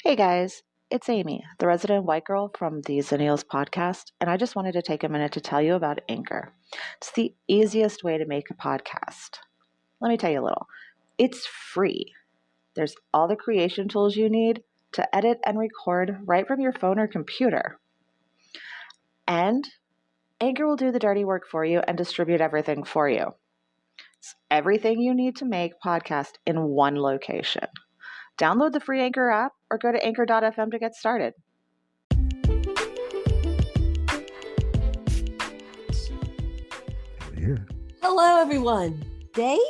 Hey guys, it's Amy, the resident white girl from the Xennials podcast, and I just wanted to take a minute to tell you about Anchor. It's the easiest way to make a podcast. Let me tell you a little. It's free. There's all the creation tools you need to edit and record right from your phone or computer. And Anchor will do the dirty work for you and distribute everything for you. It's everything you need to make podcast in one location. Download the free Anchor app or go to anchor.fm to get started. Here. Hello, everyone. Today,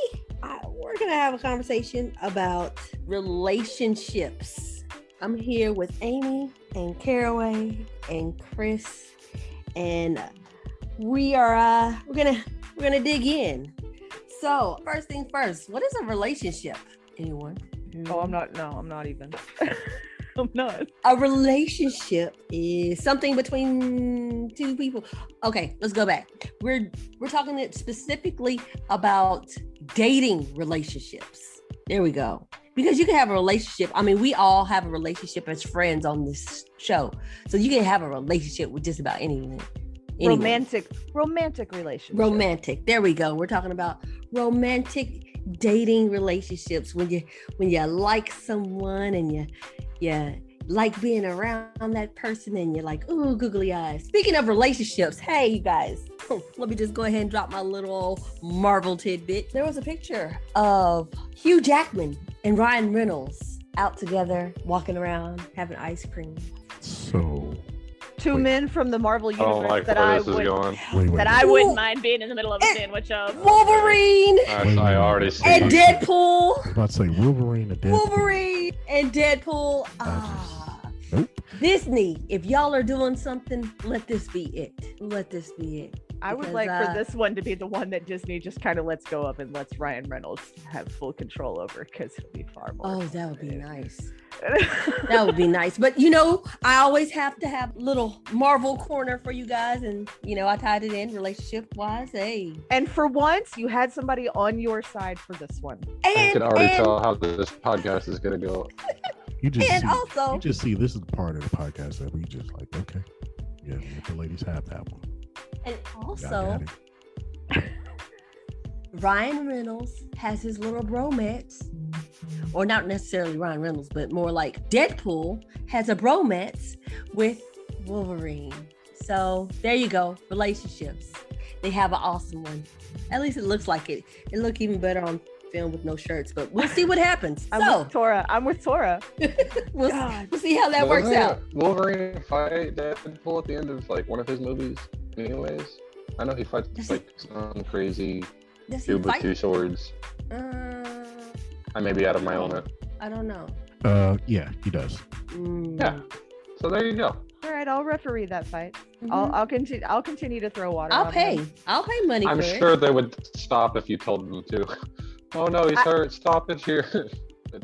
we're going to have a conversation about relationships. I'm here with Amy and Caraway and Chris, and we're gonna dig in. So, first thing first, what is a relationship? Anyone? Oh, I'm not even. I'm not. A relationship is something between two people. Okay, let's go back. We're talking specifically about dating relationships. There we go. Because you can have a relationship. I mean, we all have a relationship as friends on this show. So you can have a relationship with just about anyone. Romantic relationship. Romantic. There we go. We're talking about romantic dating relationships when you like someone and you like being around that person and you're like, ooh, googly eyes. Speaking of relationships, hey, you guys, let me just go ahead and drop my little Marvel tidbit. There was a picture of Hugh Jackman and Ryan Reynolds out together, walking around, having ice cream. So two men from the Marvel universe that I wouldn't mind being in the middle of a sandwich of. Wolverine I already see. and Deadpool. I was about to say Wolverine and Deadpool. Wolverine and Deadpool. Nope. Disney, if y'all are doing something, let this be it. Let this be it. I would like for this one to be the one that Disney just kind of lets go of and lets Ryan Reynolds have full control over, because it'll be far more. Oh, that would be nice. That would be nice. But I always have to have little Marvel corner for you guys, and I tied it in relationship wise. Hey. And for once, you had somebody on your side for this one. I can already tell how this podcast is gonna go. You just see this is the part of the podcast that we just like, okay. Yeah, let the ladies have that one. And also, Ryan Reynolds has his little bromance, or not necessarily Ryan Reynolds, but more like Deadpool has a bromance with Wolverine. So there you go, relationships. They have an awesome one. At least it looks like it. It looked even better on film with no shirts, but we'll see what happens. I'm with Tora. We'll see how that works out. Wolverine fight Deadpool at the end of like one of his movies. Anyways, I know he fights some crazy dude with two swords. I may be out of my element. I don't know. Yeah, he does. Yeah. So there you go. All right, I'll referee that fight. Mm-hmm. I'll continue to throw water. I'll pay money. I'm sure they would stop if you told them to. Oh no, he's hurt. Stop it here.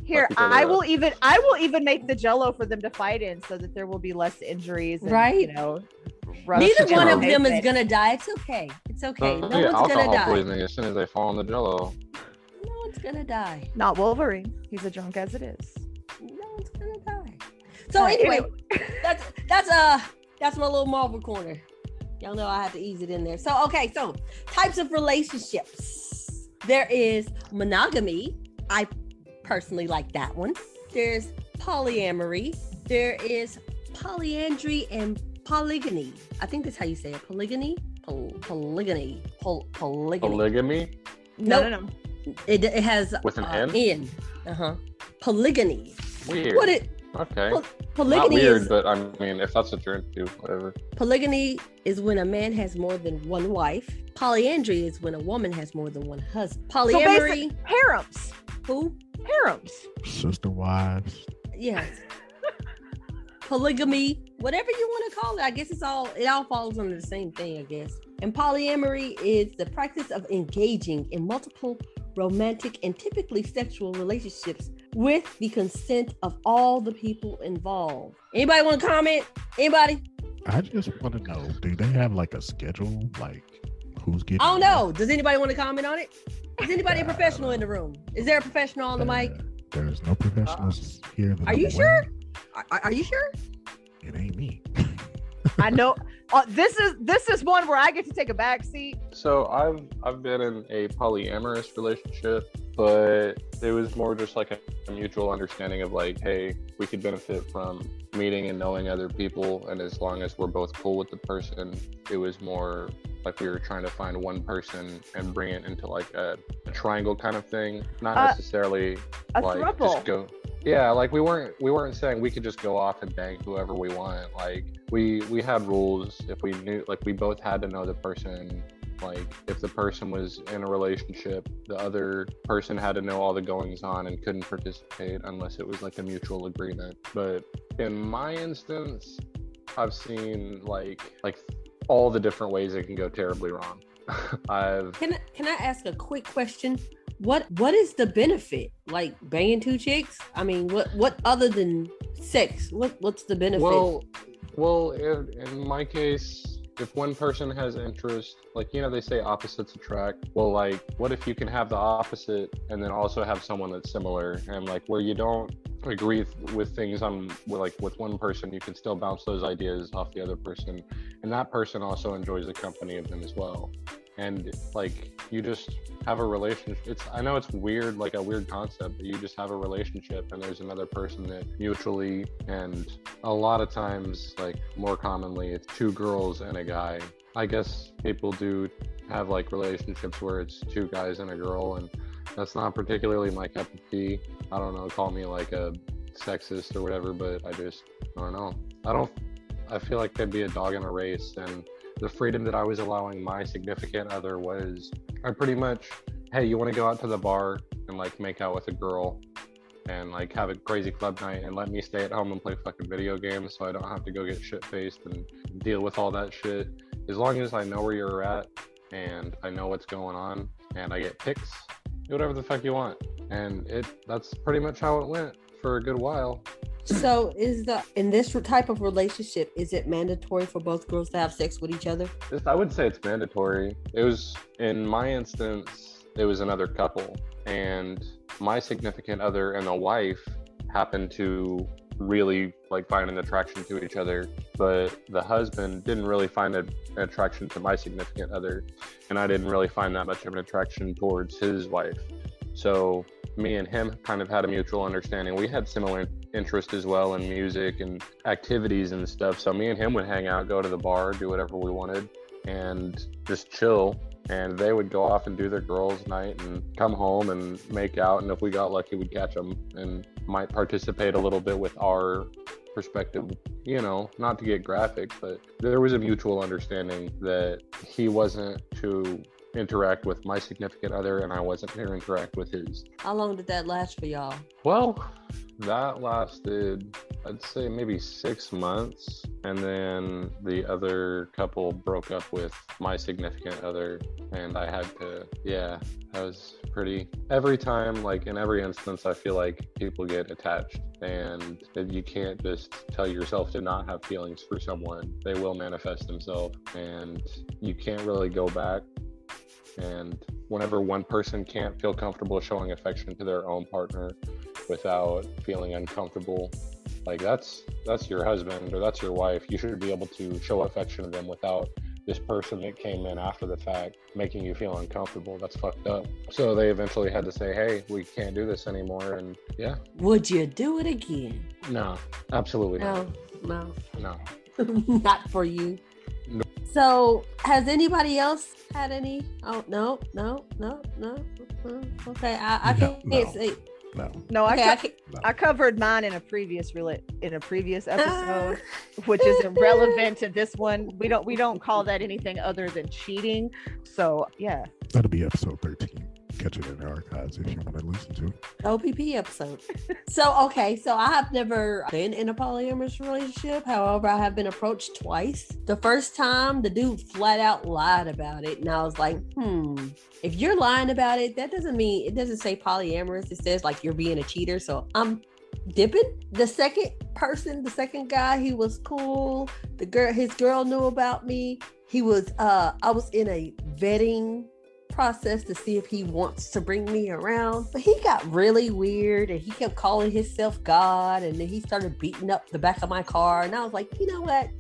Here, I will even make the Jello for them to fight in, so that there will be less injuries. And, right. Neither one of them is gonna die. It's okay. It's okay. No one's gonna die. Poisoning as soon as they fall in the Jello. No one's gonna die. Not Wolverine. He's a drunk as it is. No one's gonna die. So anyway, that's my little Marvel corner. Y'all know I had to ease it in there. So types of relationships. There is monogamy. I personally like that one. There's polyamory. There is polyandry and polygamy. I think that's how you say it. Polygamy. Polygamy. Polygamy? No. It has with an N. Polygamy. Weird. Okay. Polygamy not weird, but I mean, if that's what you're into, whatever. Polygamy is when a man has more than one wife. Polyandry is when a woman has more than one husband. Polyamory. So harems. Who? Harems. Sister wives. Yes. Polygamy, whatever you want to call it. I guess it all falls under the same thing, I guess. And polyamory is the practice of engaging in multiple romantic and typically sexual relationships with the consent of all the people involved. Anybody want to comment? Anybody? I just want to know, do they have like a schedule? Like who's getting? I don't know. Does anybody want to comment on it? Is anybody a professional in the room? Is there a professional on the mic? There's no professionals here. Are you sure? Are you sure? It ain't me. I know. This is one where I get to take a back seat. So I've been in a polyamorous relationship, but it was more just like a mutual understanding of like, hey, we could benefit from meeting and knowing other people, and as long as we're both cool with the person, it was more like we were trying to find one person and bring it into like a triangle kind of thing, not necessarily a like throuple. just go. Yeah, like we weren't saying we could just go off and bang whoever we want. Like we had rules. If we knew, like we both had to know the person. Like if the person was in a relationship, the other person had to know all the goings on and couldn't participate unless it was like a mutual agreement. But in my instance, I've seen like all the different ways it can go terribly wrong. Can I ask a quick question? What is the benefit? Like banging two chicks? I mean, what other than sex? What's the benefit? Well, in my case, if one person has interest, like, you know, they say opposites attract. Well, like, what if you can have the opposite and then also have someone that's similar, and like where you don't agree with things with one person, you can still bounce those ideas off the other person, and that person also enjoys the company of them as well. And like you just have a relationship. I know it's weird, like a weird concept, but you just have a relationship and there's another person that mutually, and a lot of times, like more commonly, it's two girls and a guy. I guess people do have like relationships where it's two guys and a girl, and that's not particularly my cup of tea. I don't know, call me like a sexist or whatever, but I don't know. I feel like there'd be a dog in a race, and the freedom that I was allowing my significant other was, I pretty much, hey, you want to go out to the bar and like make out with a girl and like have a crazy club night and let me stay at home and play fucking video games so I don't have to go get shit faced and deal with all that shit. As long as I know where you're at and I know what's going on and I get pics, do whatever the fuck you want. And that's pretty much how it went for a good while. So in this type of relationship, is it mandatory for both girls to have sex with each other? I would say it's mandatory. It was, in my instance, it was another couple, and my significant other and the wife happened to really like find an attraction to each other, but the husband didn't really find an attraction to my significant other, and I didn't really find that much of an attraction towards his wife. So me and him kind of had a mutual understanding. We had similar interest as well in music and activities and stuff. So me and him would hang out, go to the bar, do whatever we wanted, and just chill. And they would go off and do their girls' night and come home and make out. And if we got lucky, we'd catch them and might participate a little bit with our perspective, you know, not to get graphic, but there was a mutual understanding that he wasn't to interact with my significant other and I wasn't to interact with his. How long did that last for y'all? Well, that lasted, I'd say maybe 6 months, and then the other couple broke up with my significant other, and I had to, that was pretty, every time, like in every instance, I feel like people get attached, and you can't just tell yourself to not have feelings for someone. They will manifest themselves, and you can't really go back. And whenever one person can't feel comfortable showing affection to their own partner without feeling uncomfortable, like that's your husband or that's your wife. You should be able to show affection to them without this person that came in after the fact making you feel uncomfortable. That's fucked up. So they eventually had to say, hey, we can't do this anymore. And yeah. Would you do it again? No, absolutely not. No. Not for you. No. So has anybody else had any? Oh, no. Okay, I can't say. No, okay, I covered mine in a previous episode, which isn't relevant to this one. We don't call that anything other than cheating. So yeah, that'll be episode 13. Catch it in the archives if you want to listen to it. OPP episode. So I have never been in a polyamorous relationship. However, I have been approached twice. The first time, the dude flat out lied about it, and I was like, if you're lying about it, that doesn't mean, it doesn't say polyamorous. It says like you're being a cheater. So I'm dipping. The second guy, he was cool. His girl knew about me. I was in a vetting process to see if he wants to bring me around. But he got really weird and he kept calling himself God. And then he started beating up the back of my car. And I was like, you know what?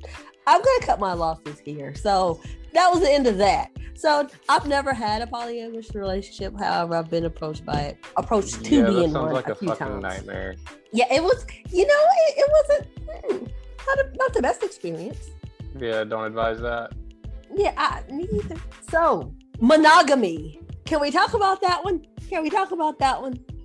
I'm going to cut my losses here. So that was the end of that. So I've never had a polyamorous relationship. However, I've been approached by it. Approached to be in one like a few fucking times. Nightmare. Yeah, it was, it wasn't not the best experience. Yeah, don't advise that. Yeah, me either. So, monogamy. Can we talk about that one?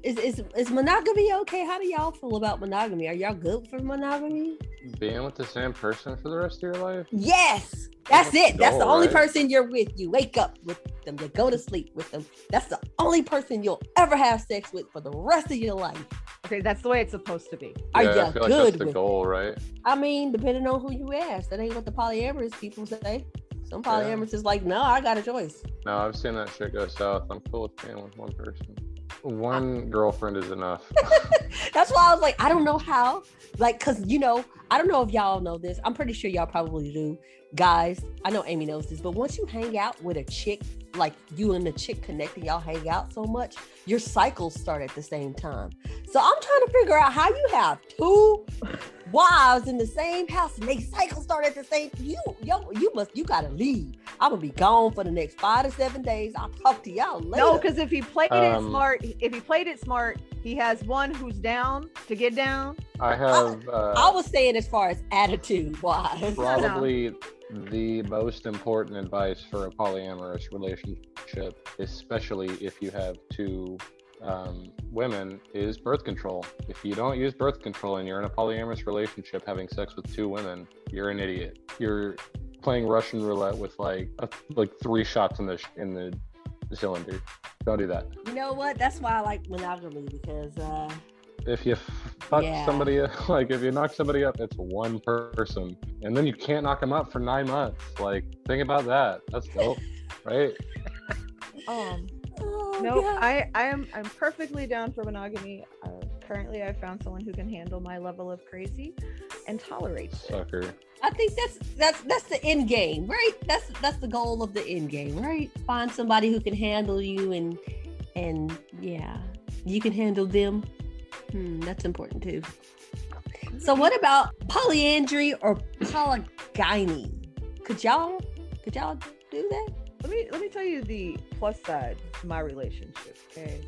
Is monogamy okay? How do y'all feel about monogamy? Are y'all good for monogamy? Being with the same person for the rest of your life? Yes. That's it. That's the only right? person you're with. You wake up with them. You go to sleep with them. That's the only person you'll ever have sex with for the rest of your life. Okay, that's the way it's supposed to be. Are you I feel good like that's the with goal, right? I mean, depending on who you ask. That ain't what the polyamorous people say. Some polyamorous is like, no, I got a choice. No, I've seen that shit go south. I'm cool with being with one person. One girlfriend is enough. That's why I was like, I don't know how. Like, because, I don't know if y'all know this. I'm pretty sure y'all probably do. Guys, I know Amy knows this, but once you hang out with a chick, like you and the chick connect and y'all hang out so much, your cycles start at the same time. So I'm trying to figure out how you have two wives in the same house and they cycles start at the same. You gotta leave. I'm gonna be gone for the next 5 to 7 days. I'll talk to y'all later. No, because if he played it smart, he has one who's down to get down. I have. I was saying as far as attitude wise. Probably the most important advice for a polyamorous relationship, especially if you have two women, is birth control. If you don't use birth control and you're in a polyamorous relationship having sex with two women, you're an idiot. You're playing Russian roulette with like 3 shots in the cylinder. Don't do that. You know what? That's why I like monogamy, because if you fuck somebody, like if you knock somebody up, it's one person, and then you can't knock them up for 9 months. Like, think about that. That's dope, right? I'm perfectly down for monogamy. Currently, I've found someone who can handle my level of crazy and tolerates it. Sucker. I think that's the end game, right? That's the goal of the end game, right? Find somebody who can handle you and yeah, you can handle them. That's important too. So what about polyandry or polygamy? Could y'all do that? Let me tell you the plus side to my relationship. Okay,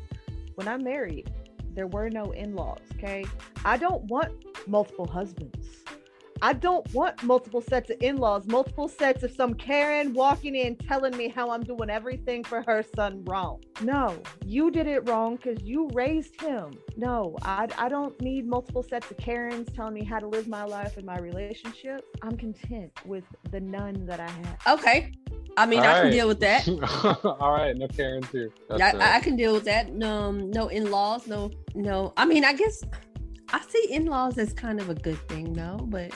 when I'm married, there were no in-laws. Okay, I don't want multiple husbands. I don't want multiple sets of in-laws, multiple sets of some Karen walking in telling me how I'm doing everything for her son wrong. No, you did it wrong because you raised him. No, I don't need multiple sets of Karens telling me how to live my life and my relationship. I'm content with the none that I have. Okay. I mean, I can deal with that. All right, no Karens here. I can deal with that. No in-laws, no. I mean, I guess I see in-laws as kind of a good thing, though. But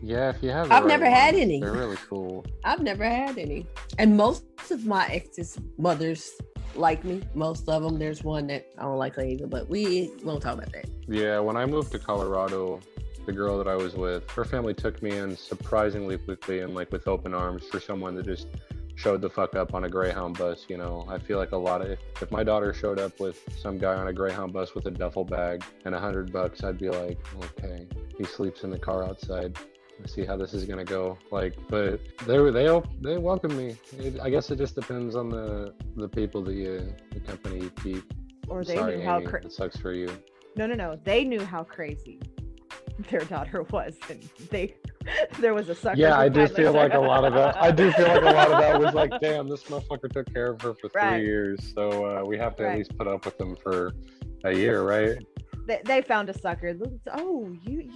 yeah, if you have, I've never had any. They're really cool. I've never had any, and most of my exes' mothers like me. Most of them. There's one that I don't like either, but we won't talk about that. Yeah, when I moved to Colorado, the girl that I was with, her family took me in surprisingly quickly and like with open arms for someone that just showed the fuck up on a Greyhound bus. I feel like a lot of, if my daughter showed up with some guy on a Greyhound bus with a duffel bag and $100, I'd be like, okay, he sleeps in the car outside. Let's see how this is gonna go. Like, but they welcome me. I guess it just depends on the people the company you keep. Or they knew how crazy. It sucks for you. No. They knew how crazy their daughter was, and there was a sucker. Yeah, I do feel like a lot of that. Was like, damn, this motherfucker took care of her for 3 years, so we have to at least put up with them for a year, right? They found a sucker. Oh, you.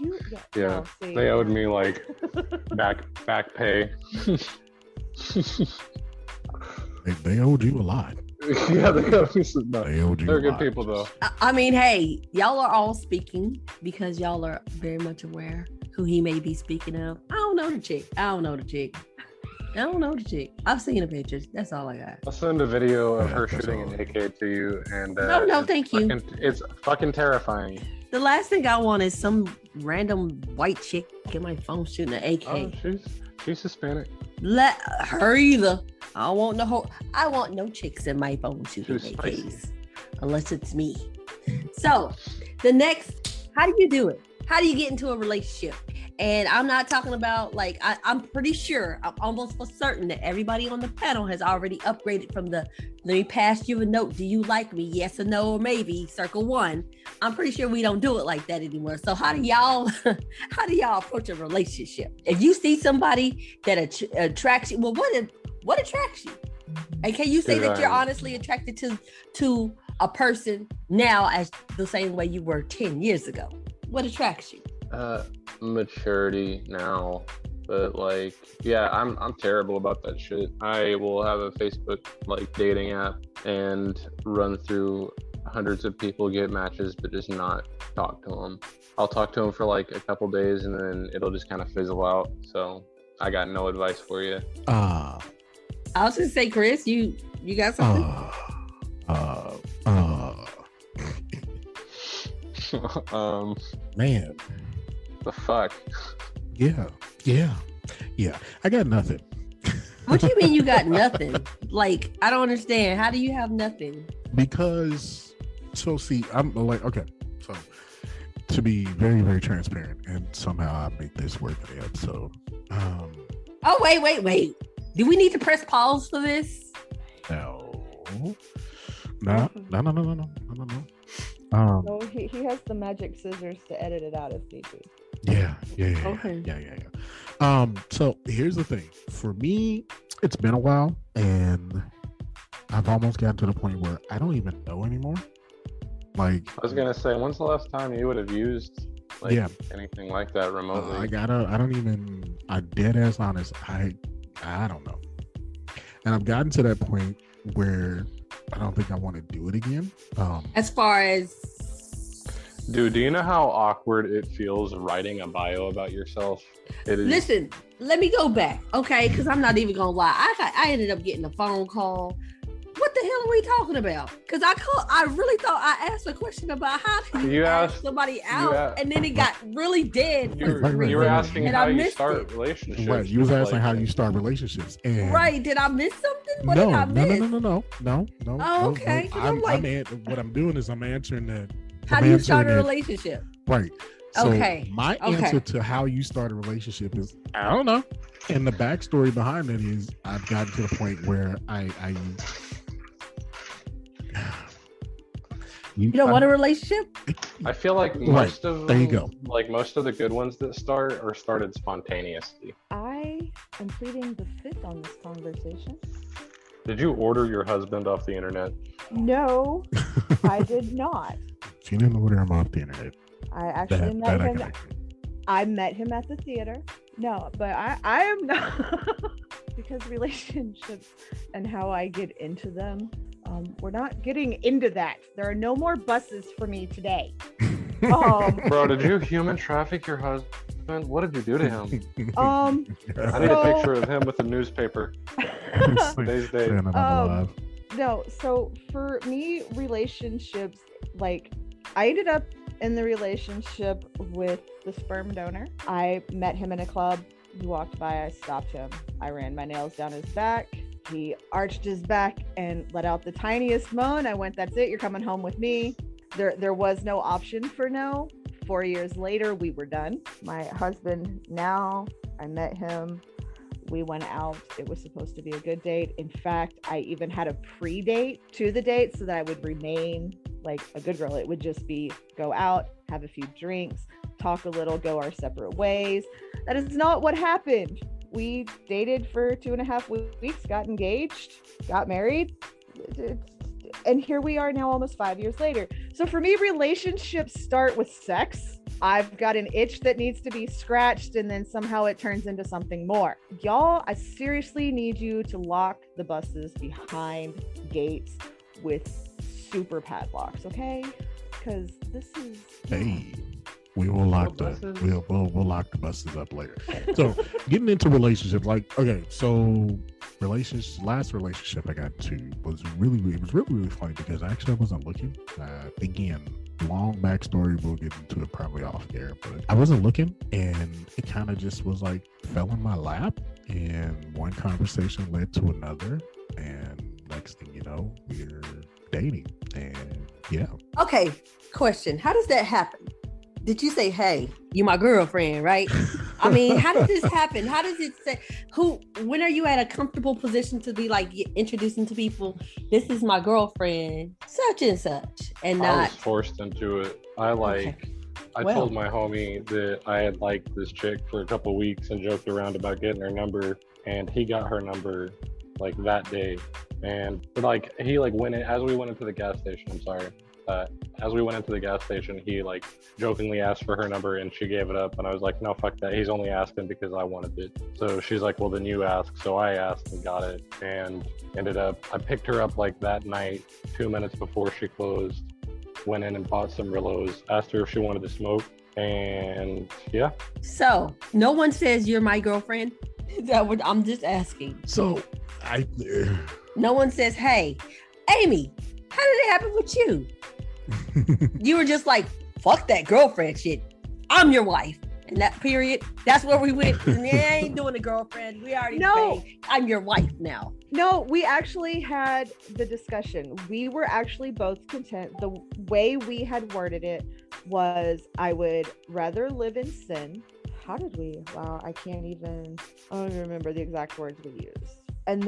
Yeah, they owed me like back pay. They owed you a lot. Yeah, they owed me some. No, they owed you they're a good lot. people, though. I mean, hey, y'all are all speaking because y'all are very much aware who he may be speaking of. I don't know the chick. I've seen the pictures. That's all I got. I'll send a video of her shooting an AK to you, and no, thank you. It's fucking terrifying. The last thing I want is some random white chick in my phone shooting an AK. Oh, she's Hispanic. Let her either. I want no chicks in my phone shooting case unless it's me. So the next, how do you do it? How do you get into a relationship? And I'm not talking about like, I'm pretty sure, I'm almost for certain that everybody on the panel has already upgraded from the, let me pass you a note. Do you like me? Yes or no, or maybe, circle one. I'm pretty sure we don't do it like that anymore. So how do y'all approach a relationship? If you see somebody that attracts you, well, what attracts you? And can you say that you're honestly attracted to a person now as the same way you were 10 years ago? What attracts you? Maturity now, but like, yeah, I'm terrible about that shit. I will have a Facebook like dating app and run through hundreds of people, get matches, but just not talk to them. I'll talk to them for like a couple days and then it'll just kind of fizzle out. So I got no advice for you. I was gonna say, Chris, you got something? Man. The fuck? Yeah. I got nothing. What do you mean you got nothing? Like, I don't understand. How do you have nothing? Because, so see, I'm like, okay, so to be very, very transparent, and somehow I make this work in the episode. Oh, wait. Do we need to press pause for this? No. So he has the magic scissors to edit it out if need be. Yeah. Okay. Yeah. So here's the thing. For me, it's been a while, and I've almost gotten to the point where I don't even know anymore. Like, I was gonna say, when's the last time you would have used like anything like that remotely? I'm dead ass honest. I don't know. And I've gotten to that point where I don't think I want to do it again. As far as, dude, do you know how awkward it feels writing a bio about yourself? It is. Listen, let me go back, okay? Because I'm not even gonna lie. I ended up getting a phone call. What the hell are we talking about? Because I really thought I asked a question about how do you ask somebody out, and then it got really dead. You were asking how you start relationships. Right, you was asking how you start relationships. And right, did I miss something? What did I miss? No. Oh, okay. No. What I'm doing is I'm answering that. How do you start a relationship? Right. So okay. My answer to how you start a relationship is, I don't know. And the backstory behind it is I've gotten to the point where you don't want a relationship? I feel like most of them, there you go. Like most of the good ones that started spontaneously. I am pleading the fifth on this conversation. Did you order your husband off the internet? No, I did not. She didn't order him off the internet. I actually met him. I met him at the theater. No, but I am not. Because relationships and how I get into them, we're not getting into that. There are no more buses for me today. Bro, did you human traffic your husband? What did you do to him? I need a picture of him with a newspaper. Today's date. No, so for me, relationships, like, I ended up in the relationship with the sperm donor. I met him in a club. He walked by, I stopped him. I ran my nails down his back. He arched his back and let out the tiniest moan. I went, that's it, you're coming home with me. There was no option for no. 4 years later, we were done. My husband now, I met him. We went out. It was supposed to be a good date. In fact, I even had a pre-date to the date so that I would remain like a good girl. It would just be go out, have a few drinks, talk a little, go our separate ways. That is not what happened. We dated for 2.5 weeks, got engaged, got married, and here we are now almost 5 years later. So for me, relationships start with sex. I've got an itch that needs to be scratched, and then somehow it turns into something more. Y'all, I seriously need you to lock the buses behind gates with super padlocks, okay? Because this is... Hey. We will lock we'll lock the buses up later. So getting into relationships, like, okay, so last relationship I got into was really funny because actually I wasn't looking. Again, long backstory. We'll get into it probably off air, but I wasn't looking, and it kind of just was like fell in my lap, and one conversation led to another, and next thing you know, we're dating, and yeah. Okay, question: how does that happen? Did you say, "Hey, you my girlfriend," right? I mean, how does this happen? How does it say? When are you at a comfortable position to be like introducing to people? This is my girlfriend, such and such, and not. I was forced into it. I told my homie that I had liked this chick for a couple weeks and joked around about getting her number, and he got her number like that day. And like he like went in as we went into the gas station. I'm sorry. As we went into the gas station, he like jokingly asked for her number and she gave it up. And I was like, no, fuck that. He's only asking because I wanted it. So she's like, well, then you ask. So I asked and got it, and ended up, I picked her up like that night, 2 minutes before she closed, went in and bought some Rillos, asked her if she wanted to smoke. And yeah. So no one says you're my girlfriend. Is that what I'm just asking? So no one says, hey, Amy, how did it happen with you? You were just like, fuck that girlfriend shit. I'm your wife. And that period, that's where we went. And I ain't doing a girlfriend. We already say, I'm your wife now. No, we actually had the discussion. We were actually both content. The way we had worded it was, I would rather live in sin. How did we? Wow, I don't even remember the exact words we used. And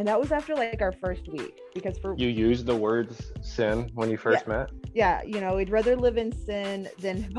that was after like our first week, because you used the words sin when you first met. Yeah, we'd rather live in sin than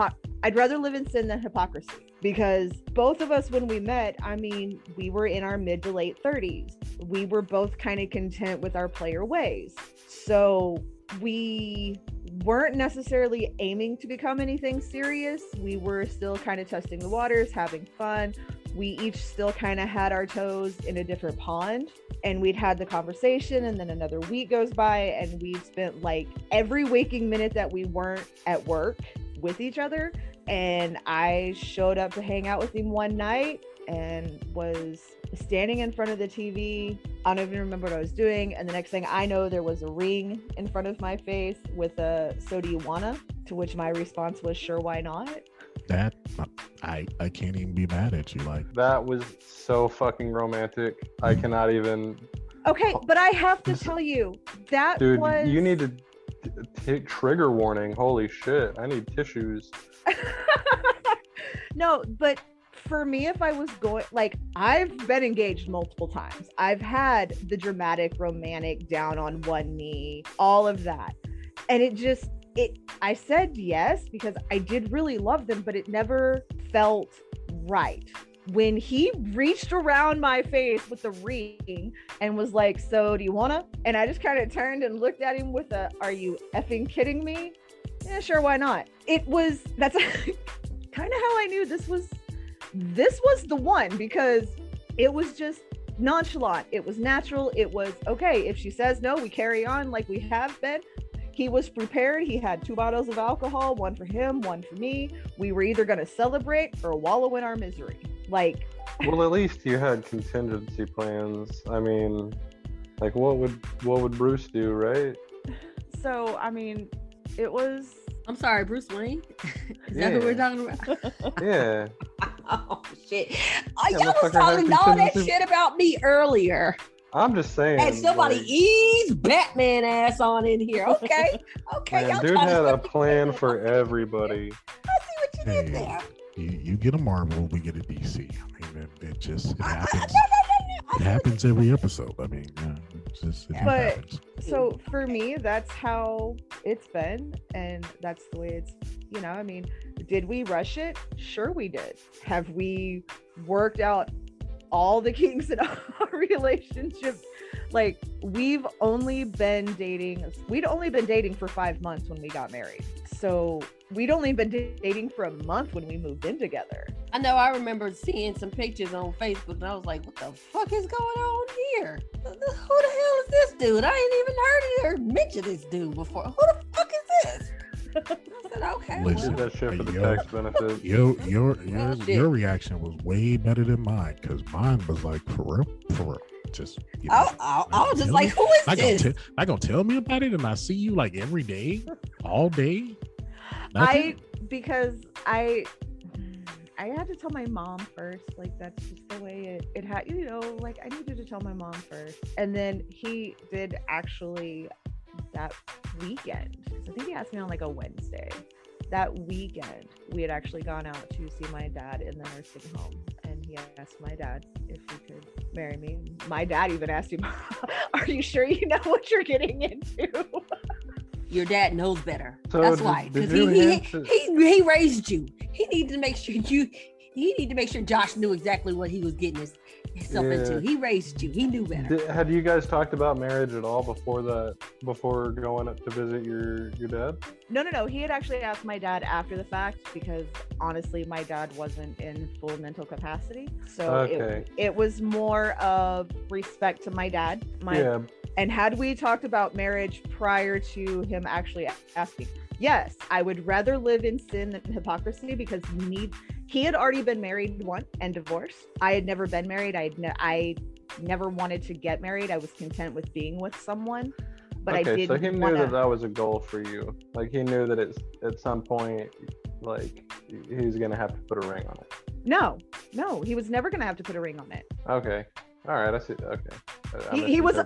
I'd rather live in sin than hypocrisy, because both of us, when we met, I mean, we were in our mid to late 30s. We were both kind of content with our player ways, so we weren't necessarily aiming to become anything serious. We were still kind of testing the waters, having fun. We each still kind of had our toes in a different pond, and we'd had the conversation, and then another week goes by and we've spent like every waking minute that we weren't at work with each other. And I showed up to hang out with him one night and was standing in front of the TV. I don't even remember what I was doing. And the next thing I know, there was a ring in front of my face with a "so do you wanna?" To which my response was, sure, why not? That I can't even be mad at you. Like, that was so fucking romantic. I cannot even. Okay, but I have to tell you, that dude, was... you need to take trigger warning. Holy shit, I need tissues. No, but for me, if I was going, like, I've been engaged multiple times. I've had the dramatic, romantic, down on one knee, all of that. And I said yes because I did really love them, but it never felt right. When he reached around my face with the ring and was like, so do you wanna? And I just kind of turned and looked at him with a, are you effing kidding me? Yeah, sure, why not? That's kind of how I knew this was the one, because it was just nonchalant. It was natural. It was, okay, if she says no, we carry on like we have been. He was prepared. He had 2 bottles of alcohol, one for him, one for me. We were either going to celebrate or wallow in our misery. Like, well, at least you had contingency plans. I mean, like, what would Bruce do, right? So, I mean, it was... I'm sorry, Bruce Wayne? Is that who we're talking about? Yeah. Oh, shit. Y'all was talking all that shit about me earlier. I'm just saying. And somebody ease Batman ass on in here. Okay. Man, dude had a plan for everybody. I see what you did there. You get a Marvel, we get a DC. I mean, it happens. It happens every episode. I mean, it happens. So for me, that's how it's been, and that's the way it's, I mean, did we rush it? Sure we did. Have we worked out all the kinks in our relationship? Like, we'd only been dating for 5 months when we got married. So we'd only been dating for a month when we moved in together. I know, I remember seeing some pictures on Facebook and I was like, what the fuck is going on here? Who the hell is this dude? I ain't even heard or mentioned this dude before. Who the fuck is this? said, okay. Listen, Did that shit for the tax benefit. Your reaction was way better than mine, because mine was like, for real. Just I was just like, who is this? Not gonna tell me about it, and I see you like every day, all day. Because I had to tell my mom first. Like, that's just the way it had, you know, like I needed to tell my mom first. And then he did actually that weekend. So I think he asked me on like a Wednesday. That weekend, we had actually gone out to see my dad in the nursing home. And he asked my dad if he could marry me. My dad even asked him, are you sure you know what you're getting into? Your dad knows better. So that's why. Because he raised you. He needed to make sure Josh knew exactly what he was getting himself into. He raised you. He knew better. Had you guys talked about marriage at all before going up to visit your dad? No. He had actually asked my dad after the fact, because honestly, my dad wasn't in full mental capacity. So it was more of respect to my dad. And had we talked about marriage prior to him actually asking, yes, I would rather live in sin than hypocrisy, because he had already been married once and divorced. I had never been married. I never wanted to get married. I was content with being with someone, but I didn't. So he knew that was a goal for you. Like, he knew that at some point, like, he was gonna have to put a ring on it. No, he was never gonna have to put a ring on it. Okay. All right, I see. Okay. He was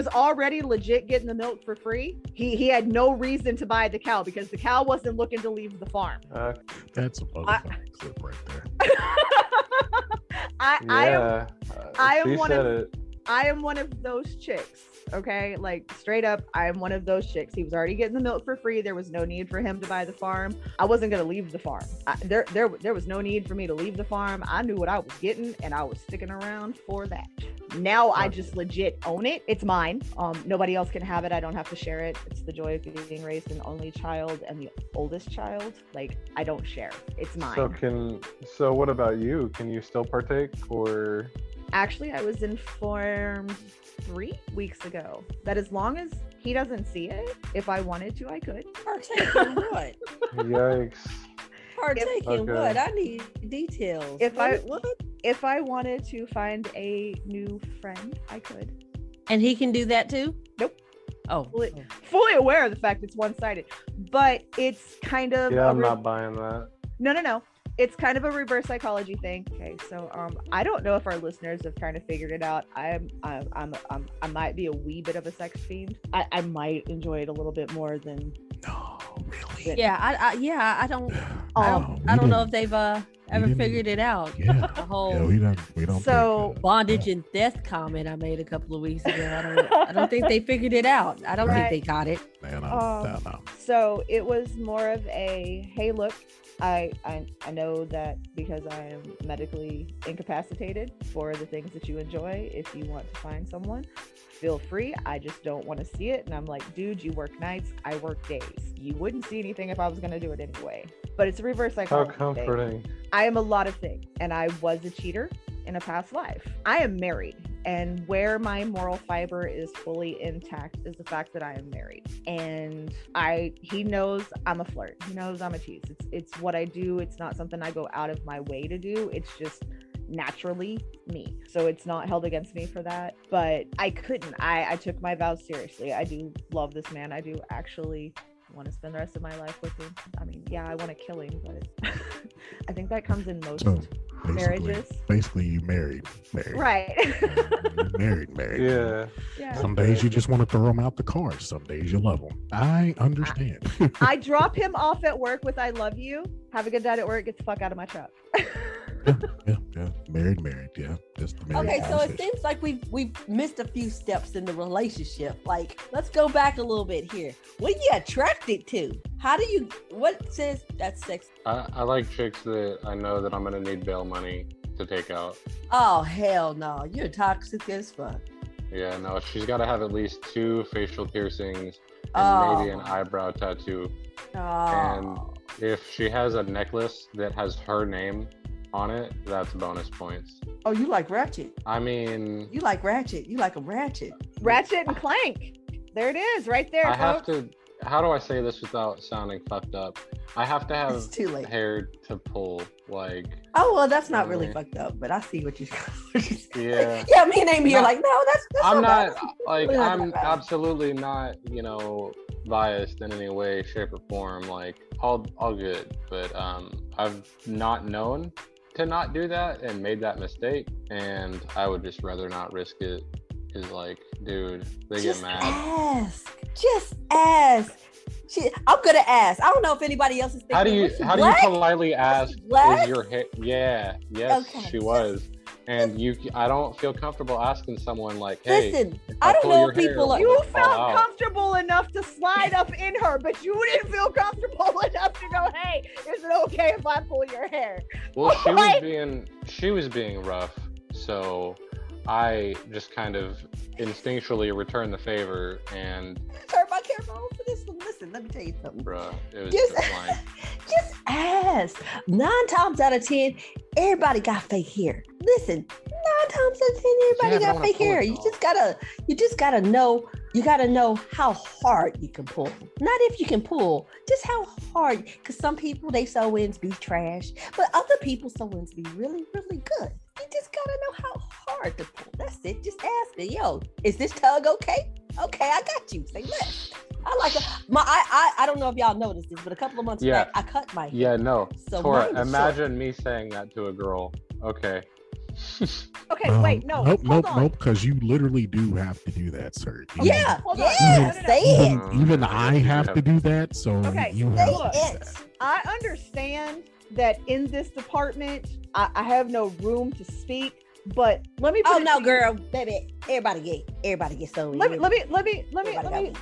already legit getting the milk for free. He had no reason to buy the cow, because the cow wasn't looking to leave the farm. That's a motherfucking clip right there. I am one of those chicks. Okay, like straight up, I am one of those chicks. He was already getting the milk for free. There was no need for him to buy the farm. I wasn't gonna leave the farm. There was no need for me to leave the farm. I knew what I was getting, and I was sticking around for that. Now I just legit own it. It's mine. Nobody else can have it. I don't have to share it. It's the joy of being raised an only child and the oldest child. Like, I don't share. It's mine. So what about you? Can you still partake, or? Actually, I was informed 3 weeks ago that as long as he doesn't see it, if I wanted to, I could. Partake in what? Yikes. Partake in what? I need details. If I wanted to find a new friend, I could. And he can do that too? Nope. Oh. Fully aware of the fact it's one-sided. But it's kind of... Yeah, I'm not buying that. No. It's kind of a reverse psychology thing. Okay, so I don't know if our listeners have kind of figured it out. I might be a wee bit of a sex fiend. I might enjoy it a little bit more than. No, really. Yeah, I don't know if they've ever figured it out. Yeah, the whole we don't. So bondage and death comment I made a couple of weeks ago. I don't think they figured it out. I don't think they got it. No. So it was more of a, hey, look. I know that because I am medically incapacitated for the things that you enjoy. If you want to find someone, feel free. I just don't want to see it. And I'm like, dude, you work nights, I work days. You wouldn't see anything if I was going to do it anyway. But it's a reverse psychology. How comforting. I am a lot of things, and I was a cheater in a past life. I am married, and where my moral fiber is fully intact is the fact that I am married. And he knows I'm a flirt. He knows I'm a tease. It's what I do. It's not something I go out of my way to do. It's just naturally me. So it's not held against me for that. But I couldn't. I took my vows seriously. I do love this man. I do actually want to spend the rest of my life with him. I mean, yeah, I want to kill him, but I think that comes in most marriages. Basically, you married. Right. married. Yeah. Some days you just want to throw them out the car. Some days you love them. I understand. I drop him off at work with "I love you. Have a good day at work. Get the fuck out of my truck." Yeah. Married. Yeah. Just married. Okay, so it seems like we've missed a few steps in the relationship. Like, let's go back a little bit here. What are you attracted to? What says that's sex? I like chicks that I know that I'm gonna need bail money to take out. Oh, hell no. You're toxic as fuck. Yeah, no, she's got to have at least 2 facial piercings and maybe an eyebrow tattoo. And if she has a necklace that has her name on it, that's bonus points. Oh, you like ratchet? I mean, you like ratchet. You like a ratchet. Ratchet and Clank. There it is, right there. I have to how do I say this without sounding fucked up? I have to have It's too late. hair to pull, like. Oh well, that's not really fucked up, but I see what you're. Yeah. Yeah, me and Amy are like, no, that's I'm not not bad. like Really not I'm that bad. absolutely not, biased in any way, shape, or form. Like all good, but I've not known to not do that and made that mistake, and I would just rather not risk it. Is like, dude, they Just get mad. Just ask. I'm gonna ask. I don't know if anybody else is thinking. How do you politely ask? Black? Is your hair? Yeah, yes, Okay. she was. And I don't feel comfortable asking someone like, hey, Listen, if I don't pull know your if people hair, are. will You it fall felt out? comfortable enough to slide up in her, but you didn't feel comfortable enough to go, hey, is it okay if I pull your hair? Well, What? she was being rough, so I just kind of instinctually returned the favor, and Turn my camera on for this one. Listen, let me tell you something. bruh, it was Just, just like, just ask. 9 times out of 10, everybody got fake hair. Listen, 9 times out of 10, Yeah, everybody but I got wanna fake pull it, hair. You just gotta know. You gotta know how hard you can pull. Not if you can pull, just how hard. Because some people they sew ins be trash, but other people sew ins be really, really good. You just gotta know how hard to pull. That's it. Just ask me, yo, is this tug okay? Okay, I got you. Say less. I like it. I don't know if y'all noticed this, but a couple of months back, I cut my hair. yeah, no. So Tora, mine was imagine me saying that to a girl. Okay. Okay, wait, no. Nope, hold on. because you literally do have to do that, sir. Yeah, Hold on. yeah, No. say it. Even I have to do that, so Okay, you say have look. to do it. that. I understand that in this department, I have no room to speak, but let me. Oh put it no, to you. girl, baby, everybody get so. Let me.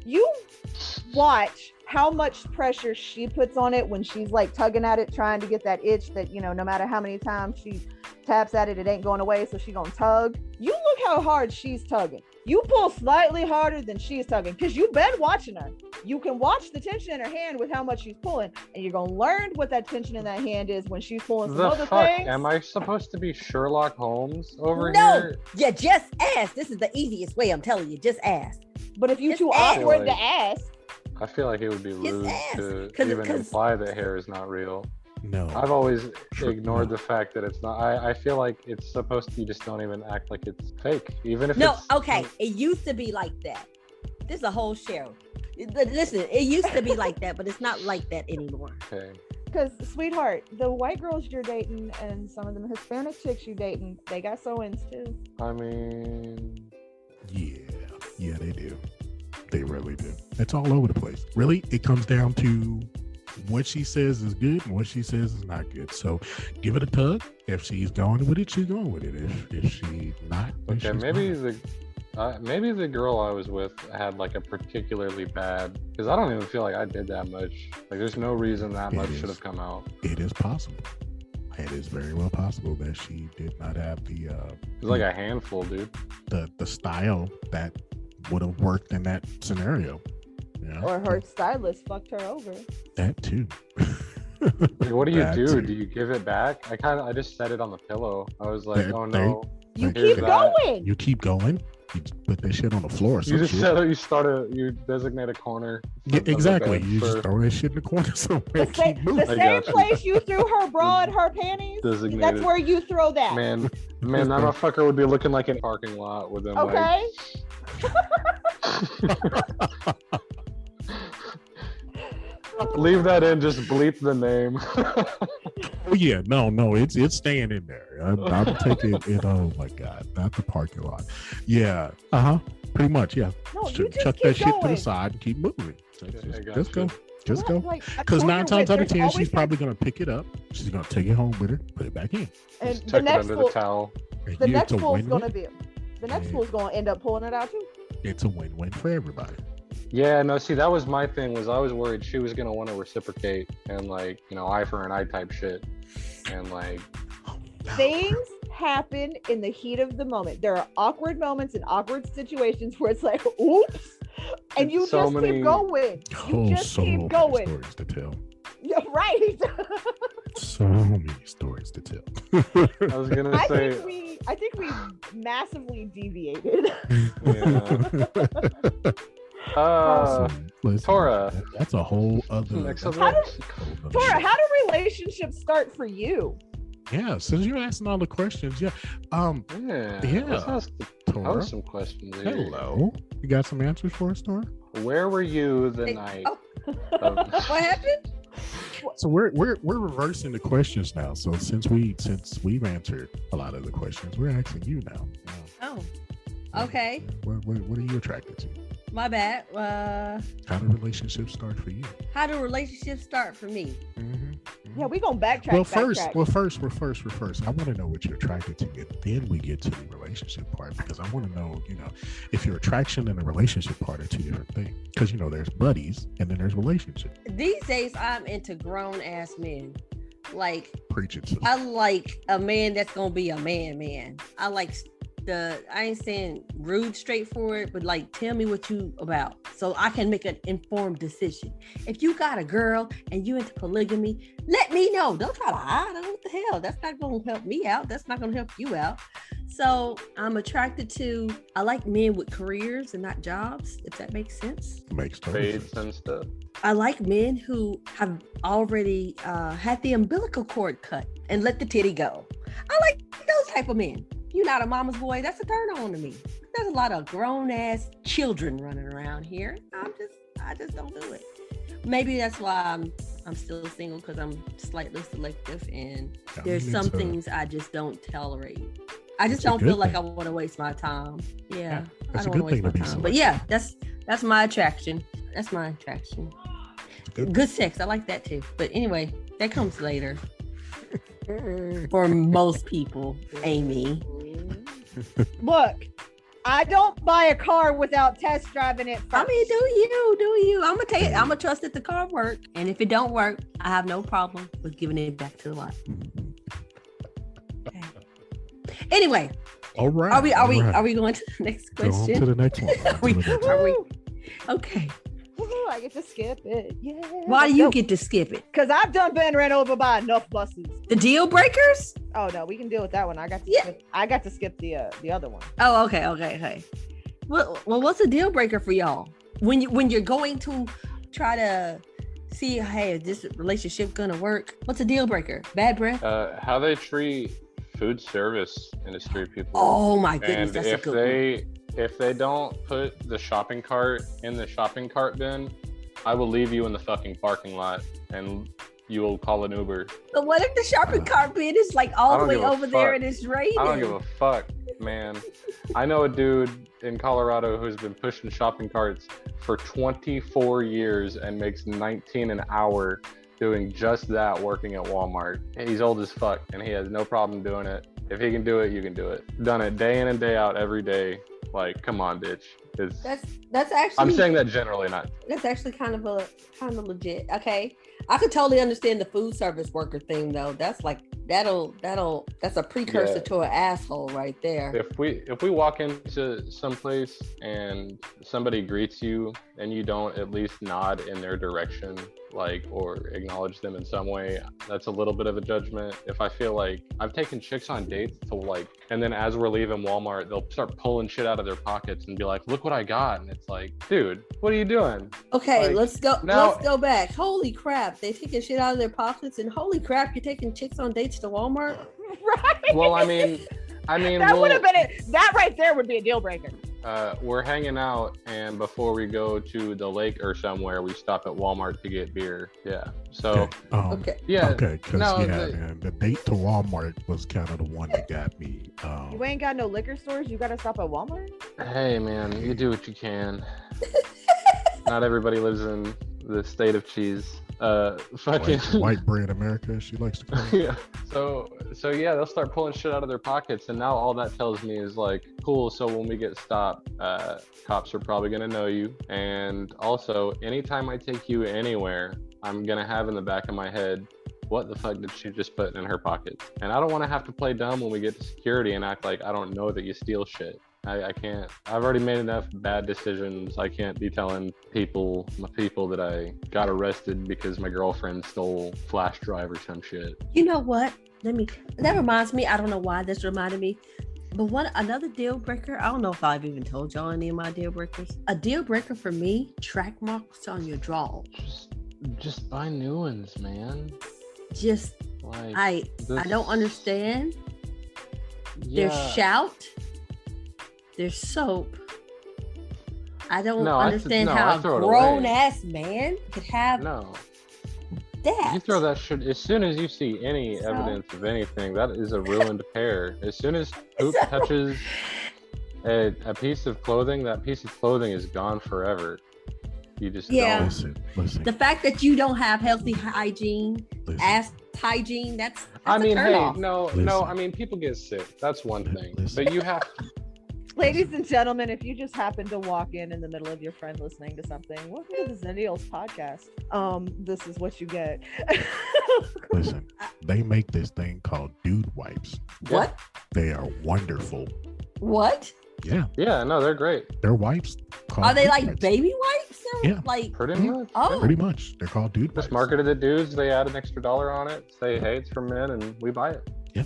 You watch how much pressure she puts on it when she's like tugging at it, trying to get that itch that, no matter how many times she taps at it, it ain't going away. So she gonna tug. You look how hard she's tugging. You pull slightly harder than she's tugging because you've been watching her. You can watch the tension in her hand with how much she's pulling, and you're gonna learn what that tension in that hand is when she's pulling some The other fuck? things. Am I supposed to be Sherlock Holmes over No, here? yeah, just ask. This is the easiest way. I'm telling you, just ask. But if you're Just too ask. awkward to ask, I feel like it would be rude ask. to 'Cause- even imply that hair is not real. No, I've always True. ignored the fact that it's not. I feel like it's supposed to. You just don't even act like it's fake, even if No, it's okay. It used to be like that. This is a whole show. Listen, it used to be like that, but it's not like that anymore. Okay. because sweetheart, the white girls you're dating and some of them Hispanic chicks you're dating, they got sew-ins too. I mean, yeah, they do. They really do. It's all over the place. Really, it comes down to what she says is good and what she says is not good. So give it a tug. If she's going with it, she's going with it. If she's not, then okay, she's maybe the girl I was with had like a particularly bad, because I don't even feel like I did that much. Like, there's no reason that It much is. should have come out. It is possible. It is very well possible that she did not have It was like a handful, dude. the style that would have worked in that scenario. Yeah, Or her stylist fucked her over. that too. Like, what do you That do? too. Do you give it back? I just set it on the pillow. I was like, That oh thing. no. You Like, keep here's that. going. You keep going. You just put that shit on the floor. Or You some just shit. set it. You designate a corner. Yeah, of the exactly. bed You just for throw that shit in the corner somewhere. The and keep moving. I same got you. place you threw her bra and her panties, designated. that's where you throw that. Man, that motherfucker would be looking like an parking lot with them. Okay? Like, leave that in. Just bleep the name. Oh yeah, no, it's staying in there. I'm taking it. Oh my god, not the parking lot. Yeah, pretty much. Yeah, No, you just chuck keep that shit to going. the side and keep moving. I got Just you. go, just go. Like, I Because told 9 you, times out of there's 10, always she's that- probably gonna pick it up. She's gonna take it home with her, put it back in. And Just the tuck it next under fool, the towel. And the yeah, next it's a fool's win-win. gonna be, the next Yeah. fool's gonna end up pulling it out too. It's a win-win for everybody. Yeah, no, see, that was my thing. Was I was worried she was gonna want to reciprocate and like, eye for an eye type shit, and like, Things happen in the heat of the moment. There are awkward moments and awkward situations where it's like, oops, and you So just many- keep going. You just so keep many going. stories to tell. Yeah, right. So many stories to tell. I was gonna say, I think we massively deviated. yeah. Listen, Tora. That's a whole other. Tora, how do relationships start for you? Yeah, since you're asking all the questions, yeah. Let's ask Tora some questions here. Hello. You got some answers for us, Tora? Where were you the night? What happened? So we're reversing the questions now. So since we've answered a lot of the questions, we're asking you now. Oh, okay. What are you attracted to? My bad. How do relationships start for you? How do relationships start for me? Yeah, we gonna backtrack. Well, first, I want to know what you're attracted to, and then we get to the relationship part, because I want to know, if your attraction and the relationship part are two different things. Because there's buddies and then there's relationships. These days, I'm into grown ass men. Like, preach it. I like a man that's gonna be a man. I like I ain't saying rude, straightforward, but like, tell me what you about so I can make an informed decision. If you got a girl and you into polygamy, let me know. Don't try to hide. What the hell? That's not going to help me out. That's not going to help you out. So I'm attracted to, I like men with careers and not jobs, if that makes sense. Makes sense. And stuff. I like men who have already had the umbilical cord cut and let the titty go. I like those type of men. You're not a mama's boy. That's a turn on to me. There's a lot of grown ass children running around here. I just don't do it. Maybe that's why I'm still single, because I'm slightly selective, and there's some things I just don't tolerate. I just don't feel like I want to waste my time. Yeah, I don't want to waste my time. But yeah, that's my attraction. That's my attraction. Good sex. I like that too. But anyway, that comes later. For most people, Amy. Look, I don't buy a car without test driving it first. I mean, do you? I'm gonna tell you, I'm gonna trust that the car work, and if it don't work, I have no problem with giving it back to the lot. Okay. Anyway, all right. Are we going to the next question? Go on to the next one. Are we? Okay. Woo-hoo, I get to skip it. Yeah. Why do you get to skip it? Because I've done been ran over by enough buses. The deal breakers? Oh no, we can deal with that one. I got to skip the other one. Oh, okay. Well, what's a deal breaker for y'all? When you're going to try to see, hey, is this relationship gonna work? What's a deal breaker? Bad breath? How they treat food service industry people. Oh my goodness, and that's a good one. If they don't put the shopping cart in the shopping cart bin, I will leave you in the fucking parking lot and you will call an Uber. But what if the shopping cart bin is like all the way over there and it's raining? I don't give a fuck, man. I know a dude in Colorado who's been pushing shopping carts for 24 years and makes $19 an hour doing just that, working at Walmart. He's old as fuck and he has no problem doing it. If he can do it, you can do it. Done it day in and day out every day. Like, come on, bitch. That's actually. I'm saying that generally, not. That's actually kind of legit. Okay, I could totally understand the food service worker thing though. That's like that's a precursor to an asshole right there. If we walk into someplace and somebody greets you and you don't at least nod in their direction, like, or acknowledge them in some way, that's a little bit of a judgment. If I feel like I've taken chicks on dates to like, and then as we're leaving Walmart, they'll start pulling shit out of their pockets and be like, look what I got. And it's like, dude, what are you doing? Okay, like, let's go back. Holy crap, they taking shit out of their pockets, and holy crap, you're taking chicks on dates to Walmart? Right. Well, I mean that would have been it. That right there would be a deal breaker. We're hanging out, and before we go to the lake or somewhere, we stop at Walmart to get beer. Yeah. So. Okay. Yeah. Okay. Because man, the date to Walmart was kind of the one that got me. You ain't got no liquor stores. You got to stop at Walmart. Hey, man, you do what you can. Not everybody lives in the state of cheese. Fucking white bread America, she likes to call it. Yeah. So yeah, they'll start pulling shit out of their pockets, and now all that tells me is like, cool, so when we get stopped, cops are probably gonna know you. And also, anytime I take you anywhere, I'm gonna have in the back of my head, what the fuck did she just put in her pocket? And I don't want to have to play dumb when we get to security and act like I don't know that you steal shit. I can't. I've already made enough bad decisions. I can't be telling my people that I got arrested because my girlfriend stole flash drive or some shit. You know what? That reminds me, I don't know why this reminded me. But another deal breaker, I don't know if I've even told y'all any of my deal breakers. A deal breaker for me, track marks on your drawers. Just buy new ones, man. Just like I don't understand. Yeah. There's shout. There's soap. I don't understand how a grown ass man could have that. You throw that shit as soon as you see any evidence of anything. That is a ruined pair. As soon as poop touches a piece of clothing, that piece of clothing is gone forever. You just don't. Listen. The fact that you don't have healthy hygiene, ass hygiene, that's I mean, hey, off. no. I mean, people get sick. That's one thing. But you have to. Ladies and gentlemen, if you just happen to walk in the middle of your friend listening to something, welcome to the Xennials podcast. This is what you get. Listen, they make this thing called dude wipes. What? They are wonderful. What? Yeah. Yeah, no, they're great. They're wipes. Are they like wipes. baby wipes? Yeah. Like pretty much. Oh. Pretty much. They're called dude wipes. Just market it to dudes. They add an extra $1 on it. Say, hey, it's for men, and we buy it. Yeah.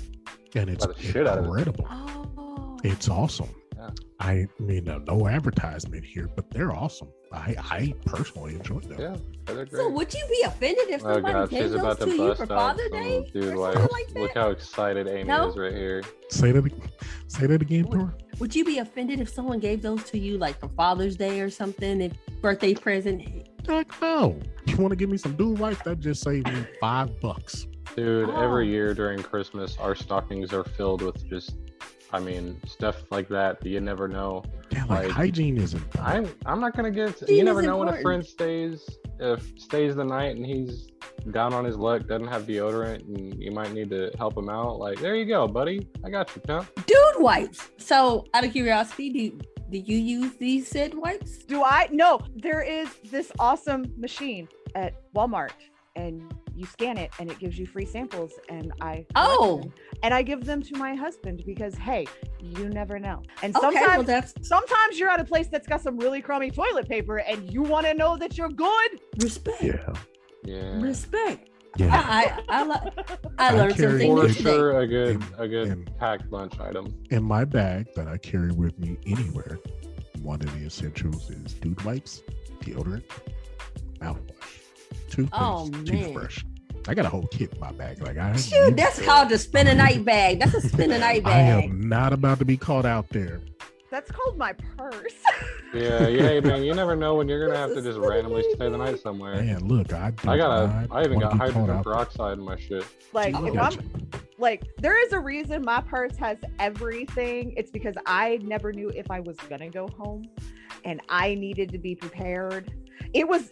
And it's incredible. Oh. It's awesome. Yeah. I mean, no advertisement here, but they're awesome. I personally enjoy them. Yeah, they're great. So would you be offended if somebody gave those to you for Father's Day? Dude, or like, like that? Look how excited Amy is right here. Say that again, Tora. Would you be offended if someone gave those to you like for Father's Day or something? If birthday present? Heck no. You want to give me some dude wipes? That just saved me $5. Dude, every year during Christmas, our stockings are filled with just, stuff like that you never know. Yeah, like hygiene is important. I'm not gonna get. You never know when a friend stays the night and he's down on his luck, doesn't have deodorant, and you might need to help him out. Like, there you go, buddy. I got you, pimp. Dude wipes. So, out of curiosity, do you use these said wipes? Do I? No. There is this awesome machine at Walmart, and you scan it and it gives you free samples, and I give them to my husband because, hey, you never know. And sometimes you're at a place that's got some really crummy toilet paper and you want to know that you're good. Respect. Yeah. Respect. Yeah. I learned something new today. Sure, a good packed lunch item. In my bag that I carry with me anywhere, one of the essentials is dude wipes, deodorant, mouthwash, toothpaste, toothbrush. I got a whole kit in my bag. That's called the spend a night bag. That's a spend a night bag. I am not about to be caught out there. That's called my purse. Yeah, man. You never know when you're gonna have to just randomly stay the night somewhere. Man, look, I even got hydrogen peroxide in my shit. Like, there is a reason my purse has everything. It's because I never knew if I was gonna go home, and I needed to be prepared. I was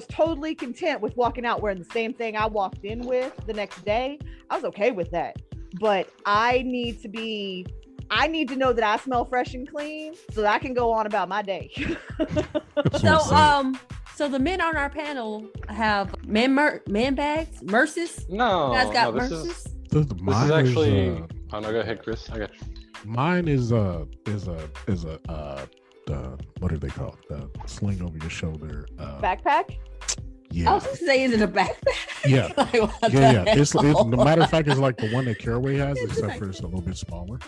totally content with walking out wearing the same thing I walked in with the next day. I was okay with that. But I need to know that I smell fresh and clean so that I can go on about my day. So the men on our panel have man bags, Merces. No, you guys got this Merces. This is actually. Oh no, go ahead, Chris. I got you. Mine is a what are they called? The sling over your shoulder. Backpack? Yeah. I was just saying, is it a backpack? Yeah. Yeah. It's no matter of fact, it's like the one that Caraway has, except for it's a little bit smaller.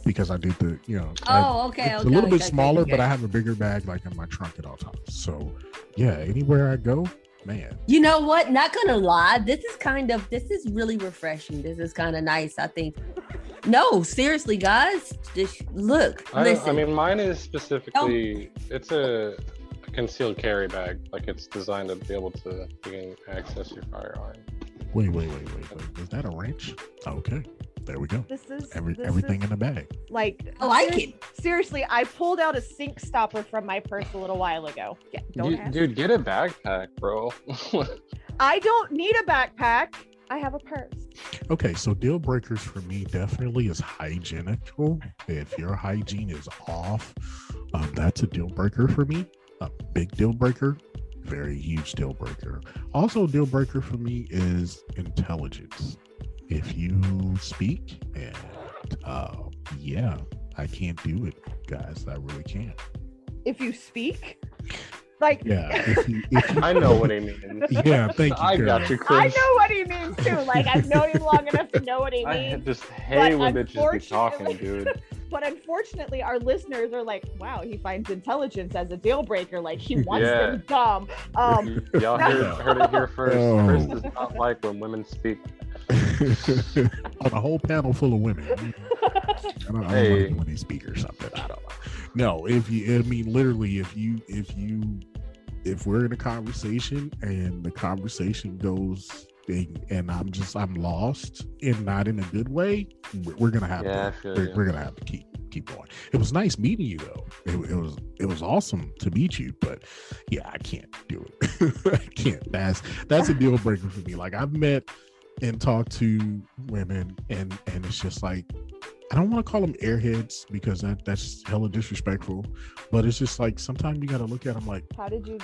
Because I did the, it's a little bit smaller, but I have a bigger bag like in my trunk at all times. So yeah, anywhere I go, man. You know what? Not gonna lie, this is really refreshing. This is kind of nice, I think. No, seriously, guys. Just look. Listen. Mine is specifically. It's a concealed carry bag. Like, it's designed to be able to access your firearm. Wait. Is that a wrench? Okay. There we go. Everything in the bag. Like, I like it. Seriously, I pulled out a sink stopper from my purse a little while ago. Yeah, dude, get a backpack, bro. I don't need a backpack. I have a purse. Okay, so deal breakers for me definitely is hygienical. If your hygiene is off, that's a deal breaker for me. A big deal breaker, very huge deal breaker. Also, deal breaker for me is intelligence. If you speak, and I can't do it, guys. I really can't. If you speak? Like, yeah, if you, I know what he means. Yeah, thank you. I got you, Chris. I know what he means too. Like, I've known him long enough to know what he means. I just hate when bitches be talking, dude. But unfortunately, our listeners are like, wow, he finds intelligence as a deal breaker. Like, he wants them dumb. Y'all heard it here first. Chris does not like when women speak. On a whole panel full of women. I don't like when they speak or something. I don't know. No, if we're in a conversation and the conversation goes and I'm lost and not in a good way, we're gonna have we're gonna have to keep going. It was nice meeting you though. It was awesome to meet you, but yeah, I can't do it. I can't. That's a deal breaker for me. Like, I've met and talked to women and it's just like, I don't want to call them airheads because that's hella disrespectful, but it's just like sometimes you got to look at them like, how did you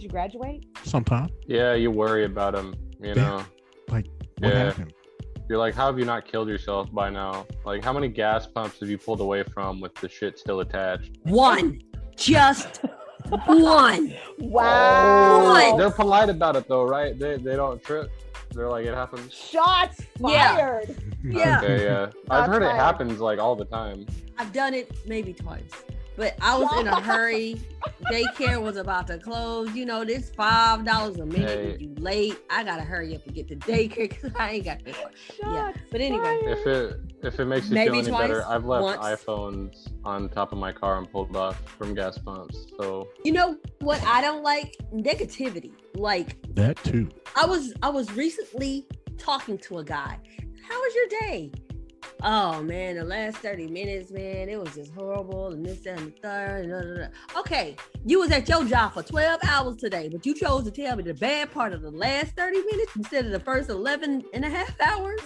graduate? Sometime. Yeah, you worry about them, you know. Like, what happened? You're like, how have you not killed yourself by now? Like, how many gas pumps have you pulled away from with the shit still attached? One. Just one. Wow. One. They're polite about it though, right? They don't trip. They're like, it happens. Shots fired. Yeah. Okay, yeah. I've heard it happens like all the time. I've done it maybe twice, but I was in a hurry. Daycare was about to close. You know, this $5 a minute when you late. I gotta hurry up and get to daycare because I ain't got this. Yeah, but anyway. If it makes you feel any better, I've left iPhones on top of my car and pulled off from gas pumps. So you know what I don't like? Negativity. Like that too. I was recently talking to a guy. How was your day? Oh man, the last 30 minutes, man, it was just horrible, and this, that, and the third. Blah, blah, blah. Okay, you was at your job for 12 hours today, but you chose to tell me the bad part of the last 30 minutes instead of the first 11 and a half hours.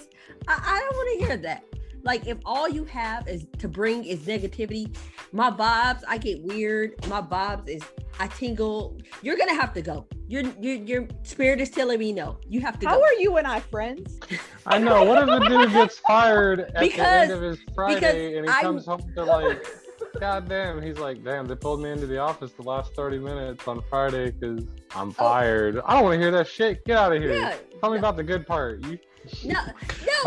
I don't want to hear that. Like, if all you have is to bring is negativity, my vibes, I get weird. My vibes is I tingle. You're gonna have to go. Your spirit is telling me no. You have to go. How are you and I friends? I know. What if the dude gets fired at the end of his Friday and he comes home to like, God damn, he's like, damn, they pulled me into the office the last 30 minutes on Friday because I'm fired. I don't want to hear that shit. Get out of here. Yeah, Tell me about the good part.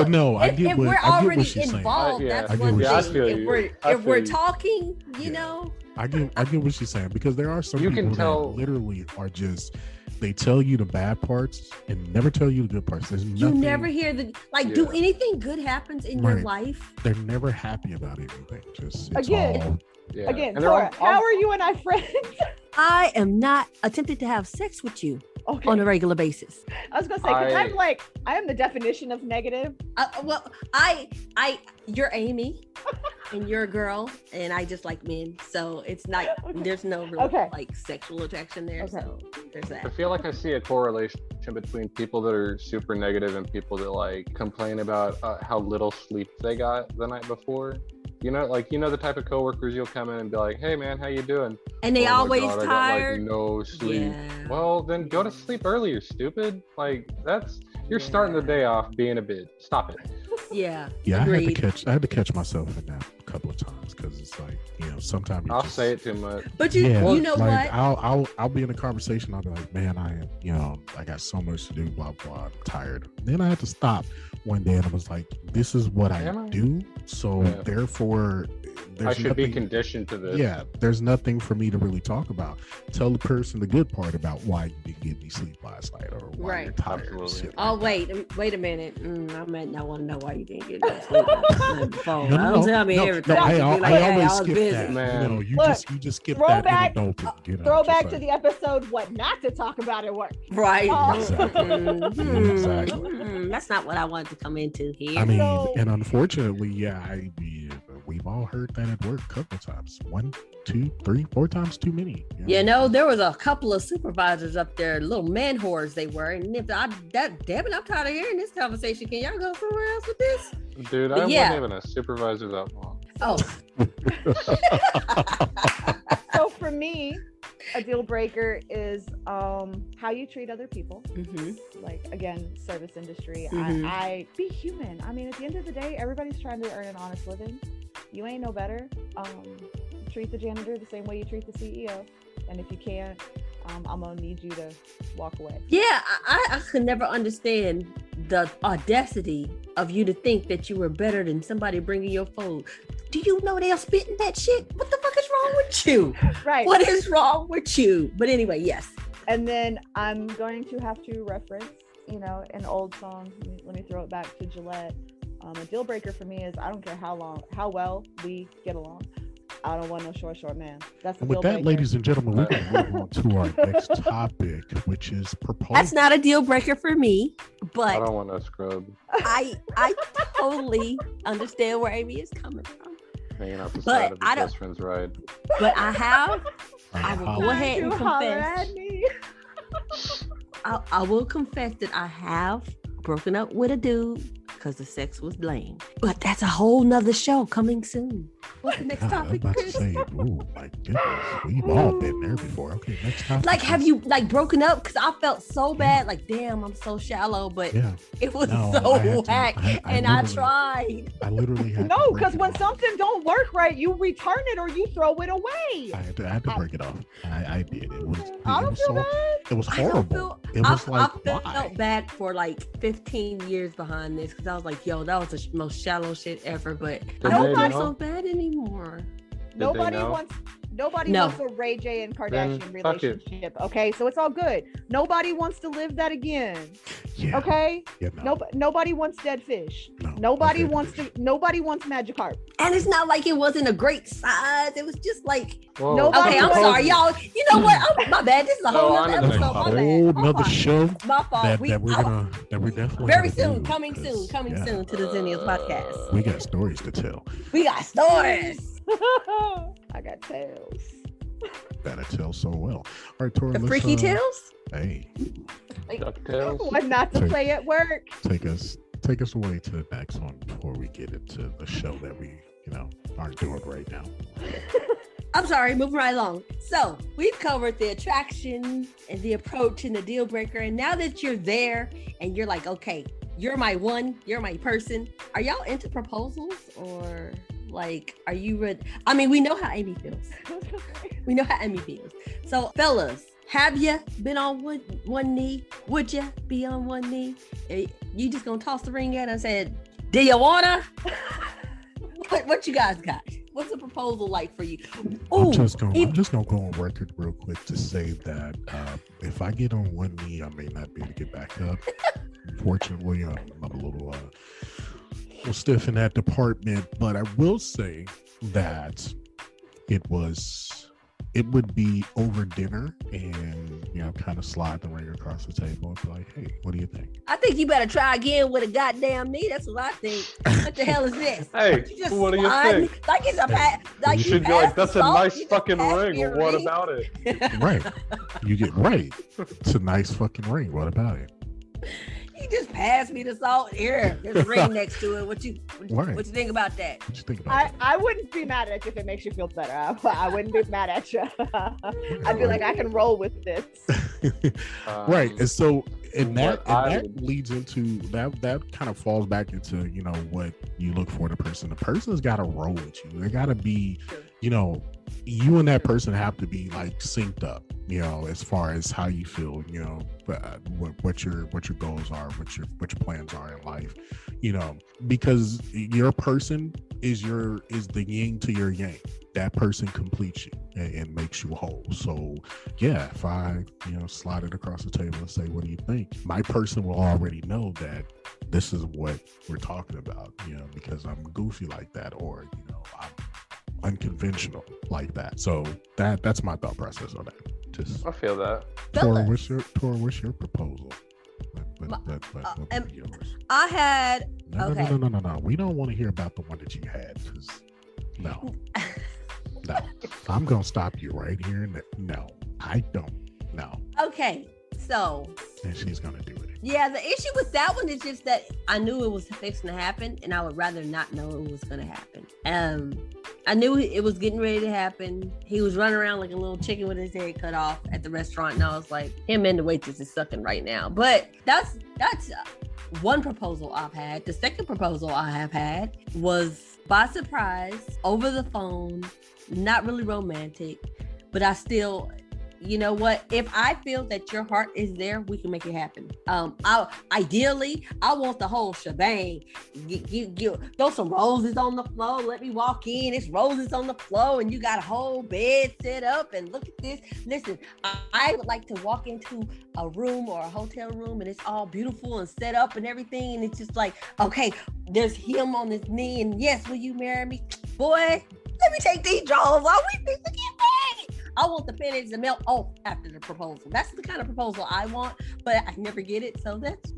No, I get if what, we're I get already what she's involved, saying. that's one thing. If we're you. talking, you know. I get what she's saying, because there are some people that literally are just, they tell you the bad parts and never tell you the good parts. There's nothing. You never hear do anything good happens in your life? They're never happy about anything. Just again, Tora, how are you and I friends? I am not attempting to have sex with you on a regular basis. I was gonna say, because I am the definition of negative. You're Amy, and you're a girl, and I just like men, so it's not. There's no real like sexual attraction there. So there's that. I feel like I see a correlation between people that are super negative and people that like complain about how little sleep they got the night before. You know, the type of coworkers you'll come in and be like, "Hey, man, how you doing?" And they always tired. I got, no sleep. Yeah. Well, then go to sleep earlier, stupid. Like you're starting the day off being a bitch. Stop it. Yeah. Yeah, I had to catch myself in that a couple of times, because it's like, sometimes I'll say it too much. But you know like, what? I'll be in a conversation. I'll be like, man, I got so much to do. Blah blah. I'm tired. Then I had to stop one day and I was like, this is what I do. So therefore, I should be conditioned to this. Yeah, there's nothing for me to really talk about. Tell the person the good part about why you didn't get any sleep last night, or why you're tired. Wait a minute. I might not want to know why you didn't get any sleep on the phone. Don't tell me everything. I always skip busy. that. Man. You just skip that. Throw back to the episode, what not to talk about at work. Right. Exactly. That's not what I wanted to come into here. I mean, and unfortunately, we've all heard that at work a couple of times. 1, 2, 3, 4 times too many. There was a couple of supervisors up there, little man whores they were. And damn it, I'm tired of hearing this conversation. Can y'all go somewhere else with this? Dude, I wasn't even a supervisor that long. Oh. So for me, a deal breaker is how you treat other people. Mm-hmm. Like, again, service industry. Mm-hmm. I be human. I mean, at the end of the day, everybody's trying to earn an honest living. You ain't no better. Treat the janitor the same way you treat the CEO. And if you can't, I'm gonna need you to walk away. Yeah, I could never understand the audacity of you to think that you were better than somebody bringing your food. Do you know they'll spit in that shit? What the fuck is wrong with you? Right. What is wrong with you? But anyway, yes. And then I'm going to have to reference, an old song. Let me throw it back to Gillette. A deal breaker for me is I don't care how well we get along. I don't want no short man. That's the and with deal that, breaker. ladies and gentlemen, we're going to move on to our next topic, which is proposal. That's not a deal breaker for me, but I don't want to scrub. I totally understand where Amy is coming from. Hanging out the But side of I his don't- best friend's ride. But I will go ahead and You holler confess. at me. I will confess that I have broken up with a dude because the sex was lame. But that's a whole nother show coming soon. What's the next God, I was topic, about to Chris? say, oh my goodness, we've all been there before. Okay, next topic. Like, have you broken up? Because I felt so bad. Like, damn, I'm so shallow. But Yeah, it was No, so I had to- whack, I and I literally- tried. I literally had No, to break because it when off. something don't work right, you return it or you throw it away. I had to break it off. I did. It was. I don't feel bad. It was I don't horrible. feel- It was I like, felt why? bad for like 15 years behind this because I was like, yo, that was the most shallow shit ever. But Did I don't they feel know? so bad anymore. Nobody know? wants No. a Ray J and Then Kardashian fuck it. relationship. Okay, so it's all good. Nobody wants to live that again. Yeah. Okay, Yeah, no. nobody wants dead fish. No. Nobody Okay, wants finish. Nobody wants Magikarp. And it's not like it wasn't a great size. It was just like, Whoa, Nobody- okay, I'm proposal. sorry, y'all. You know what? My bad. This is a whole No, other on to the episode. next My topic. bad. Whole My nother fault. show My fault. that we definitely very gotta soon. do, Coming 'cause, soon. Coming yeah, soon to the Xennials podcast. We got stories to tell. We got stories. I got tails. Gotta tell so well. All right, Tori. The let's, freaky tales. Hey, DuckTales. What not to play at work? take us away to the next one before we get into the show that we aren't doing right now. I'm sorry, moving right along. So we've covered the attraction and the approach and the deal breaker. And now that you're there and you're like, okay, you're my one, you're my person. Are y'all into proposals or like, are you ready? I mean, we know how Amy feels. We know how Amy feels. So fellas, have you been on one knee? Would you be on one knee? You just gonna toss the ring at her and say, do you wanna? What you guys got? What's a proposal like for you? I'm just gonna go on record real quick to say that if I get on one knee, I may not be able to get back up. Unfortunately, I'm a little stiff in that department, but I will say that it would be over dinner and kind of slide the ring across the table and be like, hey, what do you think? I think you better try again with a goddamn knee. That's what I think. What the hell is this? Hey, You just what do you slide think? me Like it's a like You should be like, that's a nice fucking ring. Your What ring? about it? Right. You get right. It's a nice fucking ring. What about it? You just pass me the salt. Here, there's a ring next to it. What you think about that? What you think about that? I wouldn't be mad at you if it makes you feel better. I wouldn't be mad at you. I'd be like, I can roll with this. Right. And so what I would- leads into that kind of falls back into what you look for in a person. The person's got to roll with you. They got to be you and that person have to be like synced up, as far as how you feel, what your goals are, what your plans are in life, because your person is the yin to your yang. That person completes you and makes you whole. So yeah, if I slide it across the table and say, what do you think? My person will already know that this is what we're talking about, because I'm goofy like that, or I'm unconventional like that. So that's my thought process on that. Just I feel that. Tora, what's your proposal? What would be yours? I had No. We don't want to hear about the one that you had, because no. I'm gonna stop you right here. No, I don't. No. okay. So And she's gonna do it. yeah, the issue with that one is just that I knew it was fixing to happen, and I would rather not know it was going to happen. I knew it was getting ready to happen. He was running around like a little chicken with his head cut off at the restaurant, and I was like, him and the waitress is sucking right now. But that's one proposal I've had. The second proposal I have had was by surprise, over the phone, not really romantic, but I still, you know what? If I feel that your heart is there, we can make it happen. Ideally, I want the whole shebang. You throw some roses on the floor. Let me walk in. It's roses on the floor, and you got a whole bed set up. And look at this. Listen, I would like to walk into a room or a hotel room, and it's all beautiful and set up and everything. And it's just like, okay, there's him on his knee, and yes, will you marry me, boy? Let me take these drawers off. We need to get married. I want the panties to melt off after the proposal. That's the kind of proposal I want, but I never get it. So that's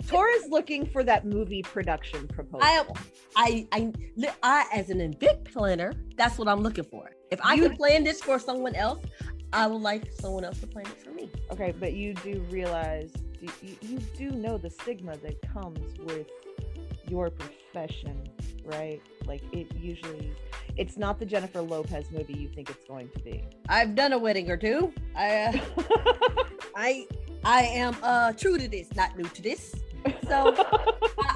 Tora's looking for that movie production proposal. I as an event planner, that's what I'm looking for. If I can plan this for someone else, I would like someone else to plan it for me. Okay, but you do realize, you do know the stigma that comes with your profession, right? Like it's not the Jennifer Lopez movie you think it's going to be. I've done a wedding or two. I am true to this, not new to this. So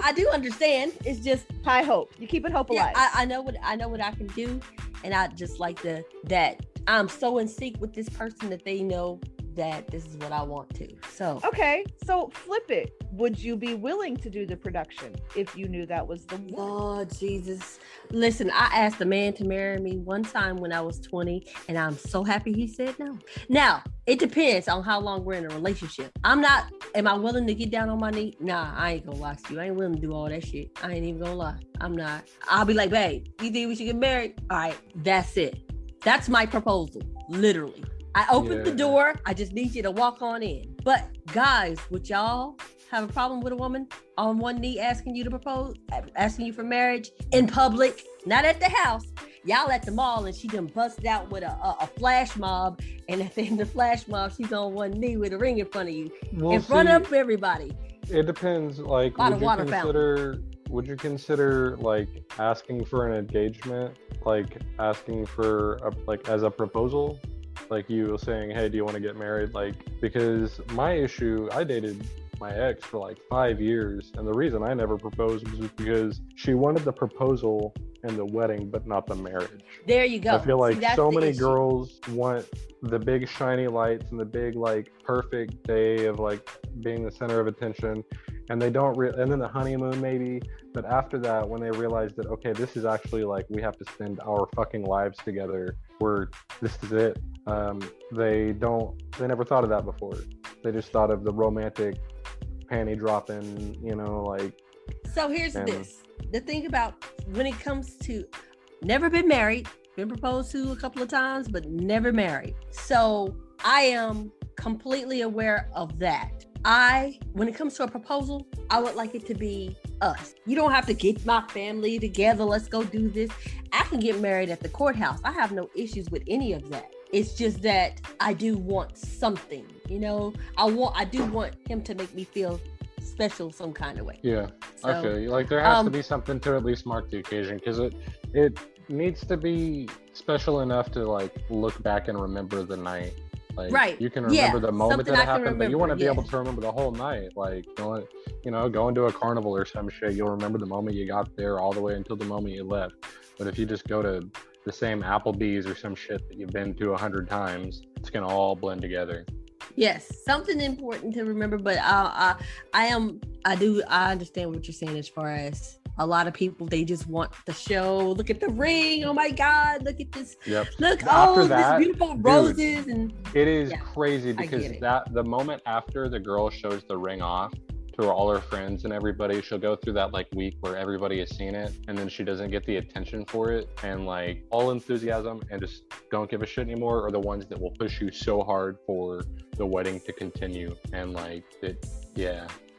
I do understand. It's just high hope. You keeping hope alive. I know what I can do, and I just like that I'm so in sync with this person that they know that this is what I want to. So okay, so flip it. Would you be willing to do the production if you knew that was the one? Oh Jesus. Listen, I asked a man to marry me one time when I was 20, and I'm so happy he said no. Now, it depends on how long we're in a relationship. Am I willing to get down on my knee? Nah, I ain't gonna lie to you. I ain't willing to do all that shit. I ain't even gonna lie. I'm not. I'll be like, babe, you think we should get married? All right, that's it. That's my proposal, literally. I opened the door. I just need you to walk on in. But guys, would y'all have a problem with a woman on one knee asking you to propose, asking you for marriage in public, not at the house? Y'all at the mall and she done busted out with a flash mob, and at the end of the flash mob, she's on one knee with a ring in front of you, in front of everybody. It depends. Like, would you consider like asking for an engagement, like asking for as a proposal? Like you saying, hey, do you want to get married? Like, because my issue, I dated my ex for like 5 years, and the reason I never proposed was because she wanted the proposal and the wedding, but not the marriage. There you go. I feel like so many girls want the big shiny lights and the big like perfect day of like being the center of attention, and they don't and then the honeymoon maybe, but after that, when they realize that, okay, this is actually like, we have to spend our fucking lives together, this is it. They never thought of that before. They just thought of the romantic panty dropping, like. So here's the thing about when it comes to never been married, been proposed to a couple of times, but never married. So I am completely aware of that. When it comes to a proposal, I would like it to be us. You don't have to get my family together. Let's go do this. I can get married at the courthouse. I have no issues with any of that. It's just that I do want something, I do want him to make me feel special some kind of way. Yeah, so, I feel you. Like there has to be something to at least mark the occasion, because it needs to be special enough to like look back and remember the night. Like, right. You can remember the moment that it happened, but you want to be able to remember the whole night. Like going to a carnival or some shit, you'll remember the moment you got there all the way until the moment you left. But if you just go to the same Applebee's or some shit that you've been to 100 times, it's gonna all blend together. Yes, something important to remember. But I understand what you're saying as far as a lot of people, they just want the show. Look at the ring. Oh my God, look at this. Yep. Look, this beautiful roses. And it is crazy because the moment after the girl shows the ring off to all her friends and everybody, she'll go through that like week where everybody has seen it, and then she doesn't get the attention for it, and like all enthusiasm and just don't give a shit anymore are the ones that will push you so hard for the wedding to continue. And like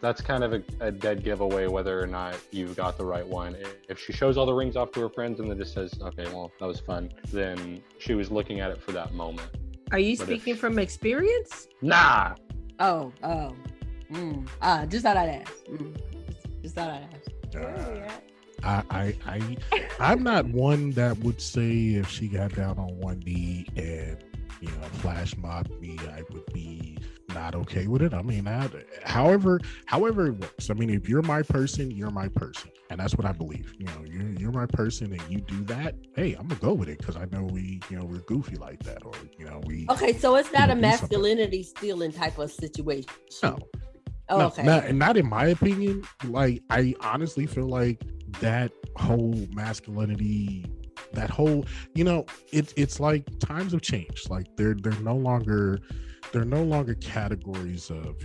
that's kind of a dead giveaway whether or not you've got the right one. If she shows all the rings off to her friends and then just says, okay, well, that was fun, then she was looking at it for that moment. Are you speaking from experience? Nah. Oh. Just thought I'd ask. Just thought I'd ask. I'm not one that would say if she got down on one knee and flash mobbed me, I would be not okay with it. I mean, however it works. I mean, if you're my person, you're my person, and that's what I believe. You know, you're my person, and you do that. Hey, I'm gonna go with it because I know we're goofy like that, or we. Okay, so it's not a masculinity stealing type of situation. No. Oh, okay. Not in my opinion. Like, I honestly feel like that whole masculinity, that whole, it's like times have changed. Like they're no longer categories of,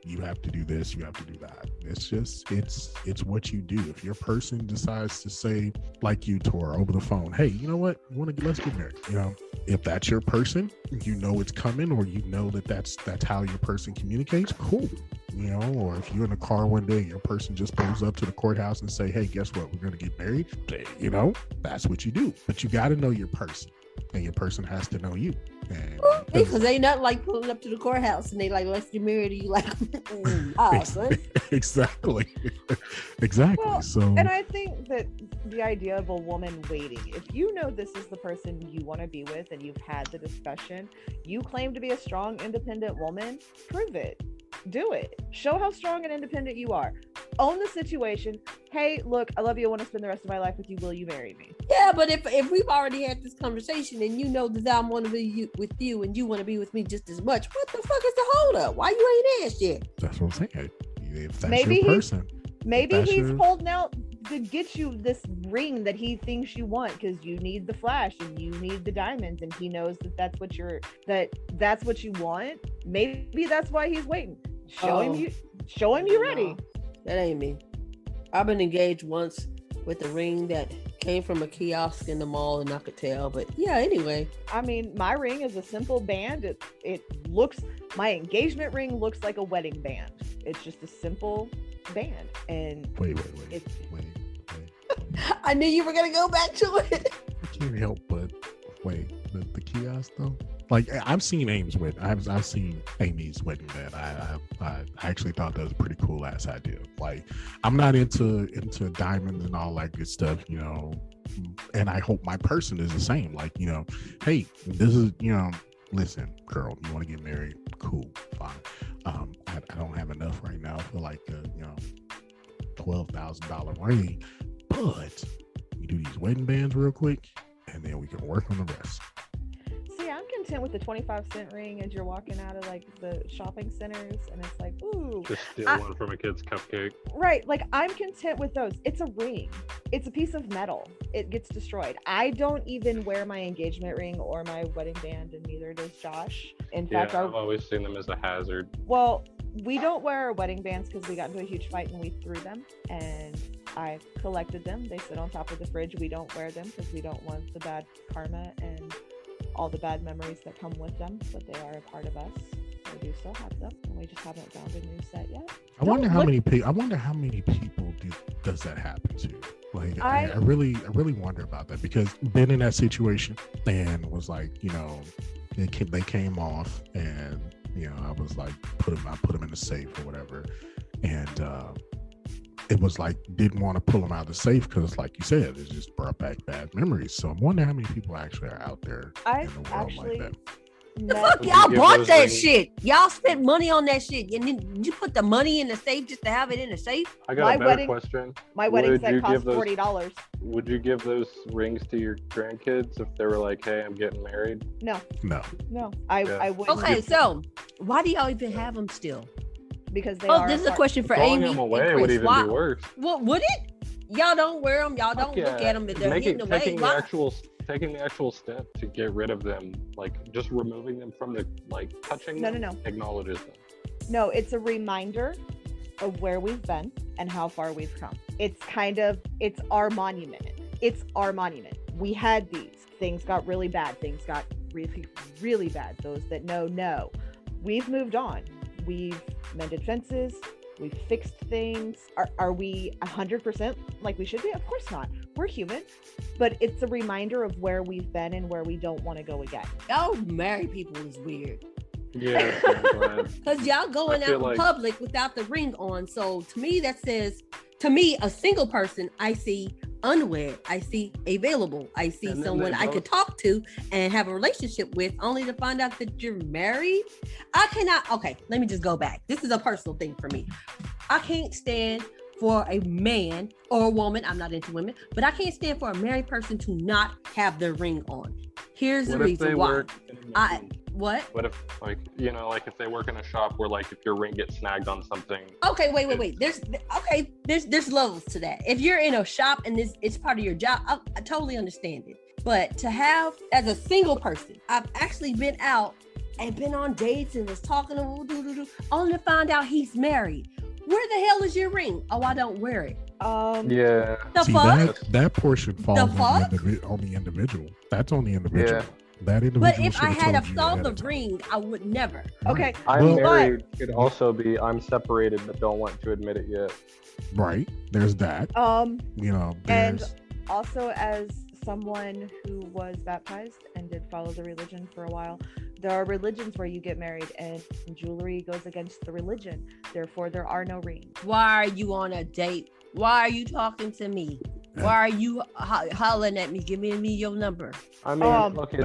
you have to do this, you have to do that. It's just, it's what you do. If your person decides to say, like you, Tora, over the phone, hey, you know what, let's get married. If that's your person, it's coming, or that's how your person communicates, cool. Or if you're in a car one day, your person just pulls up to the courthouse and say, hey, guess what, we're going to get married. That's what you do. But you got to know your person, and your person has to know you. Because they not like pulling up to the courthouse and they like, let's get married. And you like, son. Exactly. Well, so, and I think that the idea of a woman waiting, if you know this is the person you want to be with and you've had the discussion, you claim to be a strong, independent woman, prove it. Do it. Show how strong and independent you are. Own the situation. Hey, look, I love you. I want to spend the rest of my life with you. Will you marry me? Yeah, but if we've already had this conversation and you know that I want to be with you and you want to be with me just as much, what the fuck is the hold up? Why you ain't asked yet? That's what I'm saying. If that's your person. Maybe he's holding out to get you this ring that he thinks you want because you need the flash and you need the diamonds, and he knows that's what you want. Maybe that's why he's waiting. Show him you're ready. That ain't me. I've been engaged once with a ring that came from a kiosk in the mall, and I could tell. But yeah, anyway. I mean, my ring is a simple band. My engagement ring looks like a wedding band. It's just a simple band. And wait. I knew you were gonna go back to it. I can't help but wait. The kiosk though. Like, I've seen Amy's wedding. I've seen Amy's wedding band. I actually thought that was a pretty cool ass idea. Like, I'm not into diamonds and all that good stuff, and I hope my person is the same. Like, hey, this is, listen, girl, you want to get married? Cool, fine. I don't have enough right now for like $12,000 ring, but we do these wedding bands real quick, and then we can work on the rest. I'm content with the 25-cent ring as you're walking out of like the shopping centers, and it's like, ooh, just steal one from a kid's cupcake. Right, like I'm content with those. It's a ring. It's a piece of metal. It gets destroyed. I don't even wear my engagement ring or my wedding band, and neither does Josh. In fact, I've always seen them as a hazard. Well, we don't wear our wedding bands because we got into a huge fight and we threw them, and I collected them. They sit on top of the fridge. We don't wear them because we don't want the bad karma and all the bad memories that come with them, but they are a part of us. We do still have them, and we just haven't found a new set yet. I wonder how many people does that happen to? Like, I really wonder about that, because been in that situation and was like, they came off, and I was like, I put them in the safe or whatever, and it was like, didn't want to pull them out of the safe because, like you said, it just brought back bad memories. So I'm wondering how many people actually are out there in the world like that. The fuck y'all bought that shit? Y'all spent money on that shit, and then you put the money in the safe just to have it in the safe? I got a better question. My wedding set cost $40. Would you give those rings to your grandkids if they were like, "Hey, I'm getting married"? No. I wouldn't. Okay, so why do y'all even have them still? Because they this is a question for Throwing Amy. them away would even be worse. What would it? Y'all don't wear them. Y'all don't look at them. They're hidden away. Taking the actual step to get rid of them, like just removing them from the touching them. No. Acknowledges them. No, it's a reminder of where we've been and how far we've come. It's our monument. It's our monument. We had these. Things got really bad. Things got really, really bad. Those that know. We've moved on. We've mended fences. We've fixed things. Are we 100% like we should be? Of course not. We're human. But it's a reminder of where we've been and where we don't want to go again. Y'all married people is weird. Yeah. Because y'all going out in public without the ring on. So to me, that says, a single person, I see unwed. I see available. I see someone I could talk to and have a relationship with, only to find out that you're married. I cannot. Okay, let me just go back. This is a personal thing for me. I can't stand for a man or a woman, I'm not into women, but I can't stand for a married person to not have their ring on. Here's the reason why. What if, like, you know, like if they work in a shop where, like, if your ring gets snagged on something. Okay, wait. There's levels to that. If you're in a shop and it's part of your job, I totally understand it. But to have, as a single person, I've actually been out and been on dates and was talking to only to find out he's married. Where the hell is your ring? Oh, I don't wear it. Yeah. See, that portion falls on the individual. That's on the individual. Yeah. That individual. But if I had saw the ring, I would never. Okay. I'm married could also be I'm separated but don't want to admit it yet. Right. There's that. You know, and also as someone who was baptized and did follow the religion for a while, there are religions where you get married and jewelry goes against the religion. Therefore, there are no rings. Why are you on a date? Why are you talking to me? Why are you hollering at me? Give me your number. I mean, okay,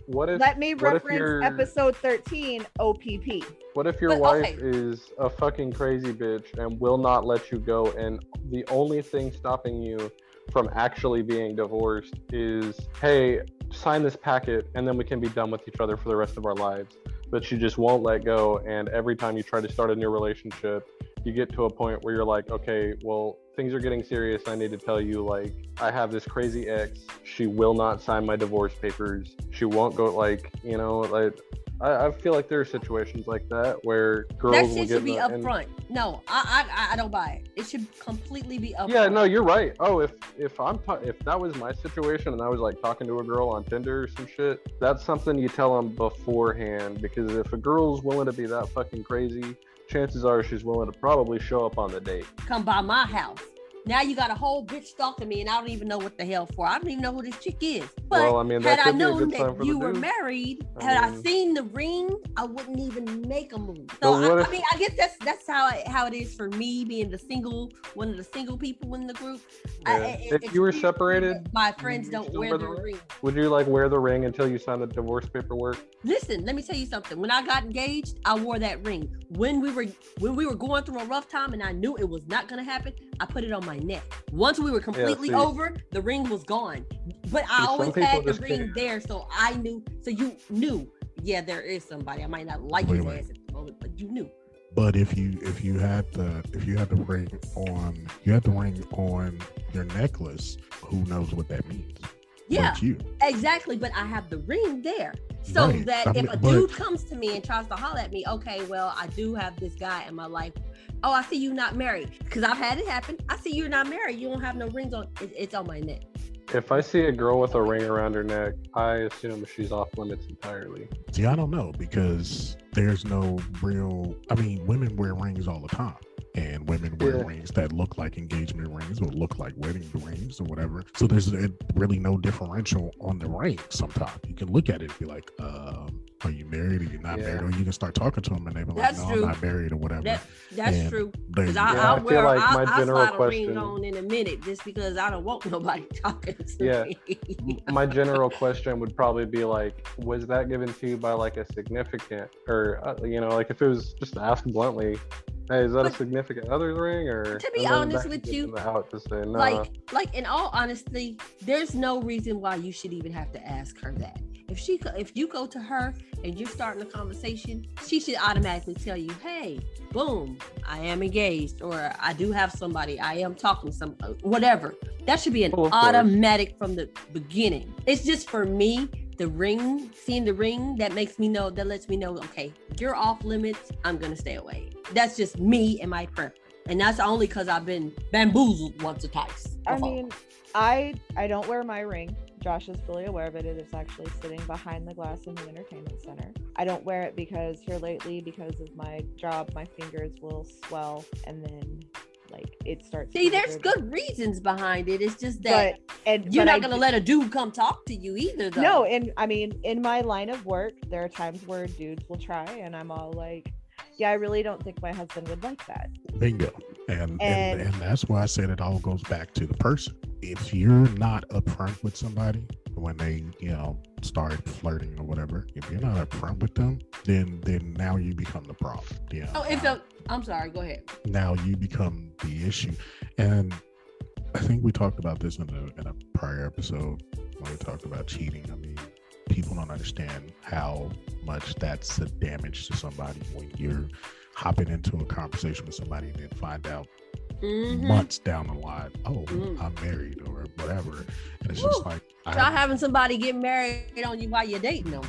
what if let me reference episode 13, OPP. What if your wife is a fucking crazy bitch and will not let you go, and the only thing stopping you from actually being divorced is, hey, sign this packet and then we can be done with each other for the rest of our lives, but she just won't let go, and every time you try to start a new relationship, you get to a point where you're like, okay, well, things are getting serious. I need to tell you, like, I have this crazy ex. She will not sign my divorce papers. She won't go, like, you know, like, I feel like there are situations like that where girls that will shit get should be upfront. No, I don't buy it. It should completely be upfront. Yeah, no, you're right. Oh, if that was my situation and I was like talking to a girl on Tinder or some shit, that's something you tell them beforehand, because if a girl's willing to be that fucking crazy, chances are she's willing to probably show up on the date. Come by my house. Now you got a whole bitch stalking me, and I don't even know what the hell for. I don't even know who this chick is. But well, I mean, had I known that you were married, I seen the ring, I wouldn't even make a move. So I mean, I guess that's how it is for me, being one of the single people in the group. Yeah. If you were separated, my friends don't wear the ring. Would you like wear the ring until you sign the divorce paperwork? Listen, let me tell you something. When I got engaged, I wore that ring. When we were going through a rough time and I knew it was not going to happen, I put it on my neck. Once we were completely over, the ring was gone. But I always had the ring there, so I knew. So you knew, yeah, there is somebody. I might not like his ass at the moment, but you knew. But if you had the ring on your necklace, who knows what that means? Yeah, exactly. But I have the ring there, so that if a dude comes to me and tries to holler at me, okay, well, I do have this guy in my life. Oh, I see you not married, because I've had it happen. I see you're not married. You don't have no rings on. It's on my neck. If I see a girl with a ring around her neck, I assume she's off limits entirely. See, I don't know, because there's no real. I mean, women wear rings all the time. And women wear rings that look like engagement rings or look like wedding rings or whatever. So there's really no differential on the ring. Sometimes you can look at it and be like, are you married? Are you not married? Or you can start talking to them and they be like, no, I'm not married or whatever. That's true. Because I'll slide a ring on in a minute just because I don't want nobody talking to me. My general question would probably be like, was that given to you by like a significant, or like if it was just to ask bluntly, hey, is that a significant other ring? Or to be honest with you, to say, no. like in all honesty, there's no reason why you should even have to ask her that. If you go to her and you're starting a conversation, she should automatically tell you, hey, boom, I am engaged, or I do have somebody, I am talking to some, whatever. That should be an automatic from the beginning. It's just for me, seeing the ring, that lets me know, okay, you're off limits, I'm gonna stay away. That's just me and my preference. And that's only because I've been bamboozled once or twice. I mean, I don't wear my ring. Josh is fully aware of it. It is actually sitting behind the glass in the entertainment center. I don't wear it because here lately, because of my job, my fingers will swell and then like it starts. See, there's good reasons behind it. It's just that you're not going to let a dude come talk to you either, though. No, and I mean, in my line of work, there are times where dudes will try and I'm all like, yeah, I really don't think my husband would like that. Bingo. And that's why I said it all goes back to the person. if you're not upfront with somebody when they, start flirting or whatever, if you're not upfront with them, then now you become the problem. I'm sorry, go ahead. Now you become the issue. And I think we talked about this in a prior episode when we talked about cheating. I mean, people don't understand how much that's a damage to somebody when you're hopping into a conversation with somebody and then find out months down the line, I'm married or whatever. And it's just like, try having somebody get married on you while you're dating them.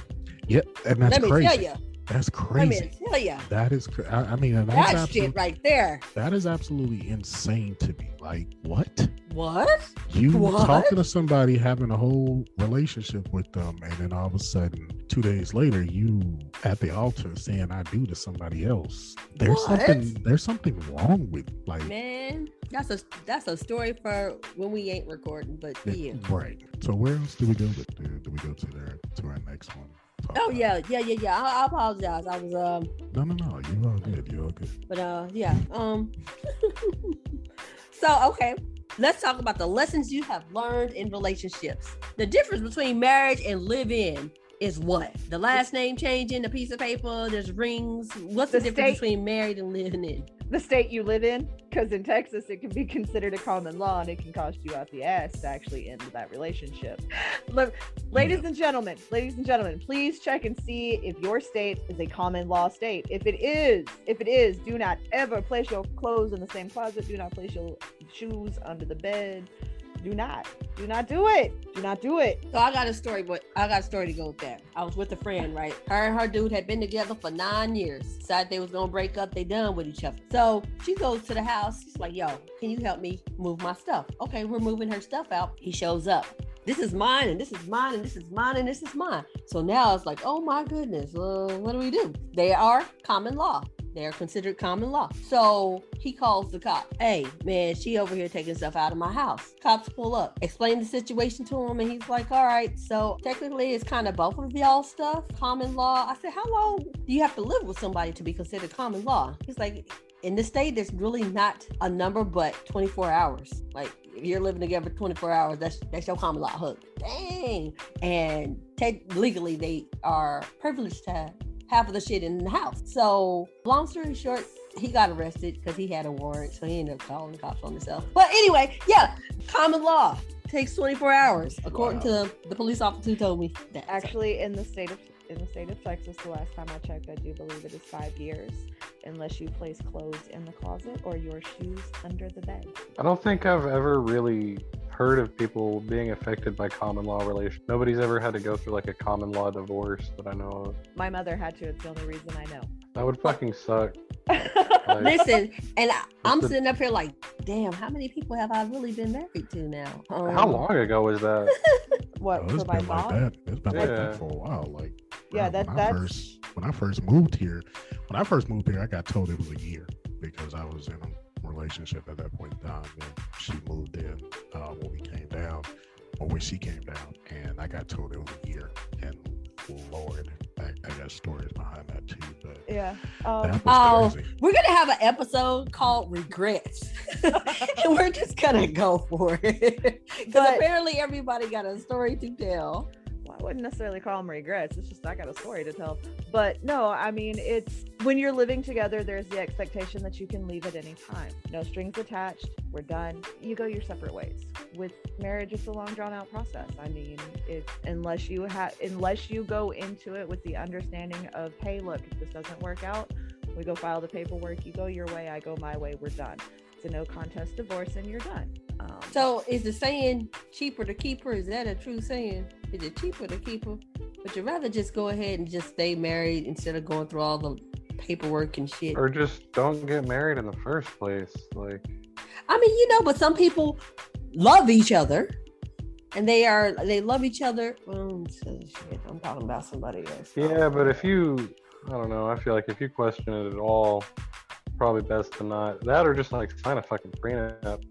Yep, and that's crazy. Let me tell you. That's crazy. Let me tell you. That is, I mean, and that's shit right there. That is absolutely insane to me. Like, what? What? You talking to somebody, having a whole relationship with them, and then all of a sudden, 2 days later, you at the altar saying "I do" to somebody else. There's something wrong with, like, man. That's a story for when we ain't recording, but yeah. Right. So where else do we go with? Do we go to our next one? Yeah. I apologize. I was No. You're all good. You're all good. But yeah. So okay, let's talk about the lessons you have learned in relationships. The difference between marriage and live-in is what? The last name changing, the piece of paper, there's rings. What's the difference between married and living in? The state you live in, because in Texas it can be considered a common law and it can cost you out the ass to actually end that relationship. Look, ladies and gentlemen, please check and see if your state is a common law state. If it is, do not ever place your clothes in the same closet. Do not place your shoes under the bed. Do not do it. Do not do it. So I got a story to go with that. I was with a friend, right? Her and her dude had been together for 9 years. Decided they was gonna break up. They done with each other. So she goes to the house. She's like, yo, can you help me move my stuff? Okay, we're moving her stuff out. He shows up. This is mine, and this is mine, and this is mine, and this is mine. So now it's like, oh my goodness, what do we do? They are common law. They're considered common law. So he calls the cop. Hey, man, she over here taking stuff out of my house. Cops pull up, explain the situation to him, and he's like, all right, so technically it's kind of both of y'all stuff, common law. I said, how long do you have to live with somebody to be considered common law? He's like, in this state, there's really not a number but 24 hours. Like, if you're living together 24 hours, that's your common law hook. Dang. And legally, they are privileged to half of the shit in the house. So long story short, he got arrested because he had a warrant, so he ended up calling the cops on himself. But anyway, yeah, common law takes 24 hours, according to the police officer who told me that. Actually, in the state of Texas, the last time I checked, I do believe it is 5 years, unless you place clothes in the closet or your shoes under the bed. I don't think I've ever really heard of people being affected by common law relations. Nobody's ever had to go through like a common law divorce that I know of. My mother had to. It's the only reason I know. That would fucking suck. Like, listen, and I'm sitting up here like, damn, how many people have I really been married to now? How long ago was that? What, it's for my been mom? like that. It's been like that for a while. Like, yeah, when I first moved here, I got told it was a year because I was in a relationship at that point in time. And she moved in when we came down, or when she came down, and I got told it was a year. And Lord, I got stories behind that too. But yeah, that was crazy. We're gonna have an episode called Regrets, and we're just gonna go for it because apparently everybody got a story to tell. Well, I wouldn't necessarily call them regrets. It's just I got a story to tell. But no, I mean, it's when you're living together, there's the expectation that you can leave at any time. No strings attached. We're done. You go your separate ways. With marriage, it's a long, drawn out process. I mean, it's unless you go into it with the understanding of, hey, look, if this doesn't work out, we go file the paperwork. You go your way, I go my way. We're done. It's a no contest divorce, and you're done. So is the saying cheaper to keep her? Is that a true saying? Is it cheaper to keep her? Would you rather just go ahead and just stay married instead of going through all the paperwork and shit? Or just don't get married in the first place? Like, I mean, but some people love each other and they love each other. Shit, I'm talking about somebody else. Yeah, but I don't know, I feel like if you question it at all, probably best to not. That or just like sign a fucking prenup.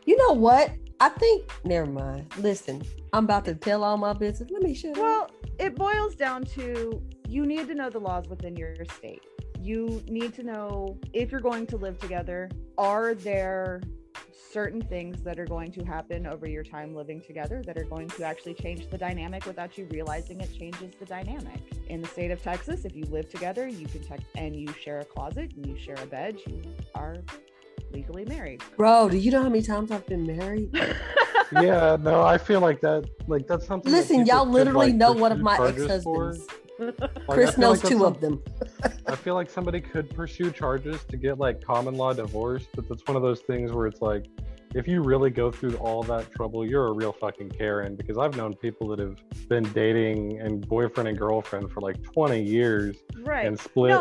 You know what? I think, never mind. Listen, I'm about to tell all my business. Let me shut up. Well, it boils down to, you need to know the laws within your state. You need to know if you're going to live together, are there certain things that are going to happen over your time living together that are going to actually change the dynamic without you realizing it changes the dynamic. In the state of Texas, if you live together, you can and you share a closet and you share a bed, you are legally married. Bro, do you know how many times I've been married? Yeah, no, I feel like that's something. Listen, y'all literally know one of my ex-husbands. Chris knows two of them. I feel like somebody could pursue charges to get like common law divorce, but that's one of those things where it's like, if you really go through all that trouble, you're a real fucking Karen. Because I've known people that have been dating and boyfriend and girlfriend for like 20 years, right, and split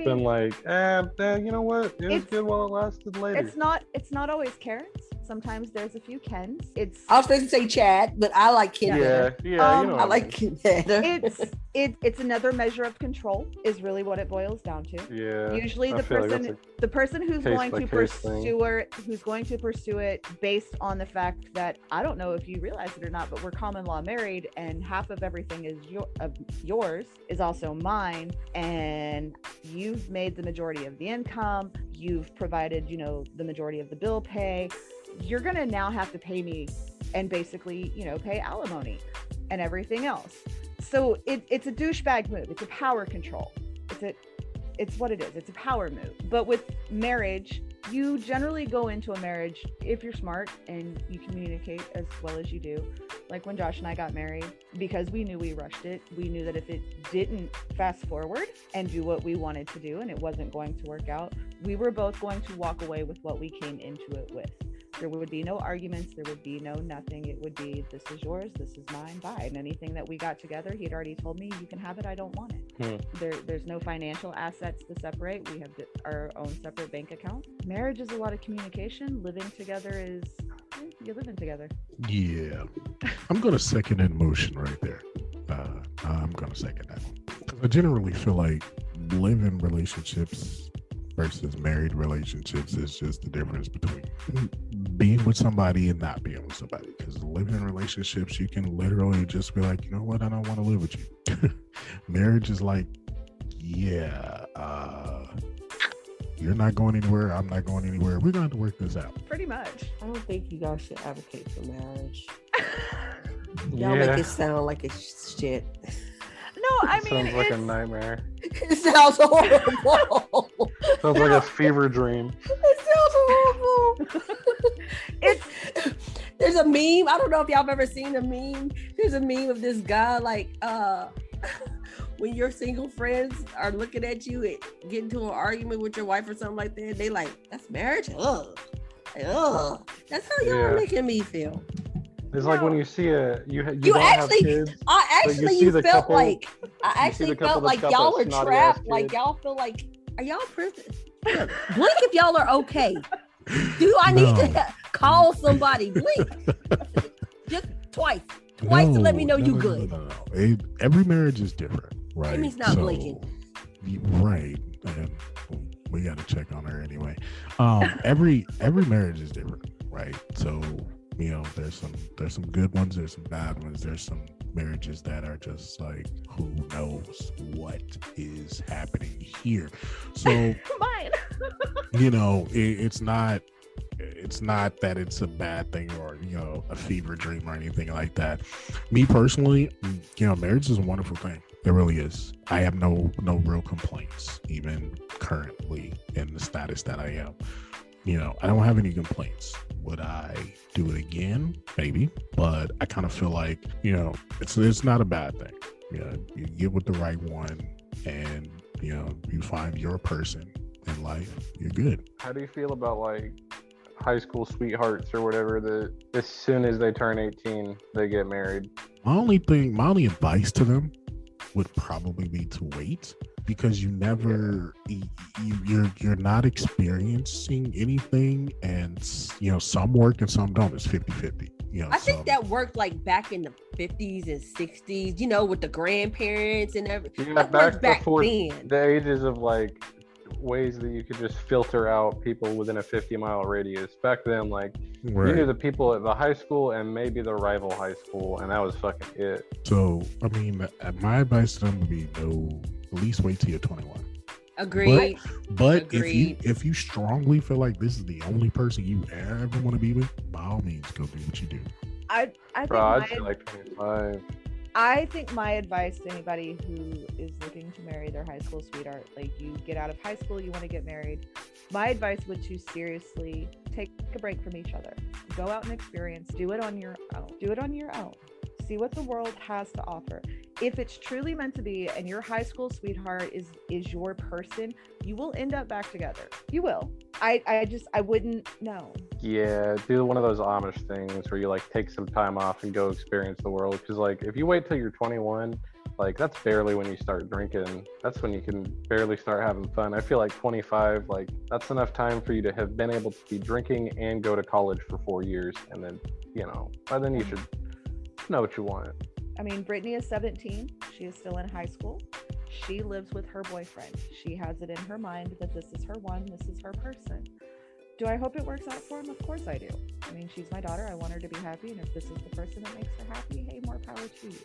been like, you know what? It was good while it lasted later. It's not always Karens. Sometimes there's a few Kens. I was supposed to say Chad, but I like Ken better. Yeah, I like Ken better. It's another measure of control is really what it boils down to. Yeah. Usually the person who's going to pursue it based on the fact that, I don't know if you realize it or not, but we're common law married, and half of everything is yours is also mine, and you've made the majority of the income, you've provided, the majority of the bill pay. You're gonna now have to pay me and basically, pay alimony and everything else. So it's a douchebag move. It's a power control. It's what it is. It's a power move. But with marriage, you generally go into a marriage, if you're smart and you communicate as well as you do, like when Josh and I got married, because we knew we rushed it. We knew that if it didn't fast forward and do what we wanted to do and it wasn't going to work out, we were both going to walk away with what we came into it with. There would be no arguments. There would be no nothing. It would be, this is yours, this is mine, bye. And anything that we got together, he'd already told me, you can have it, I don't want it. There's no financial assets to separate. We have our own separate bank account. Marriage is a lot of communication. Living together is, you're living together. Yeah. I'm going to second that motion right there. I'm going to second that one. Because I generally feel like living relationships versus married relationships is just the difference between being with somebody and not being with somebody. Because living relationships, you can literally just be like, you know what, I don't want to live with you. Marriage is like, you're not going anywhere, I'm not going anywhere, we're going to work this out. Pretty much. I don't think you guys should advocate for marriage. Y'all make it sound like it's shit. No, I mean, sounds like a nightmare. It sounds horrible. Sounds like a fever dream. It sounds horrible. There's a meme. I don't know if y'all have ever seen a meme. There's a meme of this guy, like, when your single friends are looking at you and get into an argument with your wife or something like that, they like, that's marriage? Ugh. That's how y'all are making me feel. It's like when you see you don't actually, have kids. I actually felt like y'all are trapped. Kid. Like y'all feel like, are y'all prisoners? Blink if y'all are okay. Do I need to call somebody? Blink. Just twice to let me know you good. No. Every marriage is different, right? It means not blinking. Right. And we got to check on her anyway. Every marriage is different, right? So, there's some good ones, there's some bad ones, there's some marriages that are just like, who knows what is happening here. So mine. It's not that it's a bad thing or a fever dream or anything like that. Me personally, marriage is a wonderful thing. It really is. I have no real complaints, even currently in the status that I am. I don't have any complaints. Would I do it again? Maybe. But I kind of feel like, it's not a bad thing. You get with the right one and, you find your person in life, you're good. How do you feel about like high school sweethearts or whatever that as soon as they turn 18, they get married? My only advice to them would probably be to wait, because you never you're not experiencing anything, and some work and some don't. It's 50-50. I think that worked like back in the 50s and 60s, with the grandparents and everything. Yeah, back before then. The ages of like ways that you could just filter out people within a 50-mile radius. Back then, like, right, you knew the people at the high school and maybe the rival high school, and that was fucking it. So, I mean, my advice to them would be at least wait till you're 21. Agreed. But Agreed. if you strongly feel like this is the only person you ever want to be with, by all means, go do what you do. I think I'd say like 25. I think my advice to anybody who is looking to marry their high school sweetheart, like you get out of high school, you want to get married. My advice would to seriously take a break from each other. Go out and experience. Do it on your own. Do it on your own. See what the world has to offer. If it's truly meant to be and your high school sweetheart is your person, you will end up back together. You will. I wouldn't know. Yeah, do one of those Amish things where you like take some time off and go experience the world. Because like if you wait till you're 21, like that's barely when you start drinking. That's when you can barely start having fun. I feel like 25, like that's enough time for you to have been able to be drinking and go to college for 4 years. And then, by then you should know what you want. I mean, Brittany is 17. She is still in high school. She lives with her boyfriend. She has it in her mind that this is her one, this is her person. Do I hope it works out for him? Of course I do. I mean, she's my daughter. I want her to be happy. And if this is the person that makes her happy, hey, more power to you.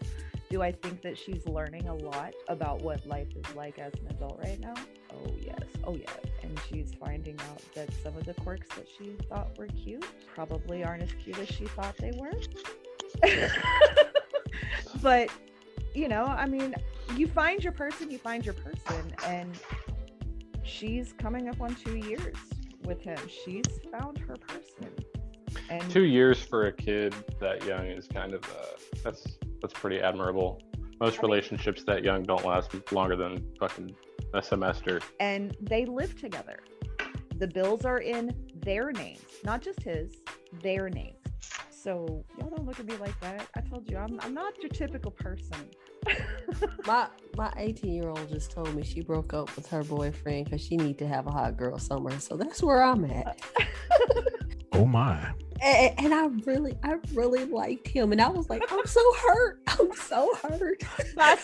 Do I think that she's learning a lot about what life is like as an adult right now? Oh, yes. Oh, yeah. And she's finding out that some of the quirks that she thought were cute probably aren't as cute as she thought they were. But, I mean, you find your person, and she's coming up on 2 years with him. She's found her person. And 2 years for a kid that young is kind of that's pretty admirable. Most relationships that young don't last longer than fucking a semester. And they live together. The bills are in their names, not just his, their names. So y'all don't look at me like that. I told you, I'm not your typical person. My 18-year-old just told me she broke up with her boyfriend because she need to have a hot girl summer. So that's where I'm at. Oh my. And I really liked him. And I was like, I'm so hurt. Bye,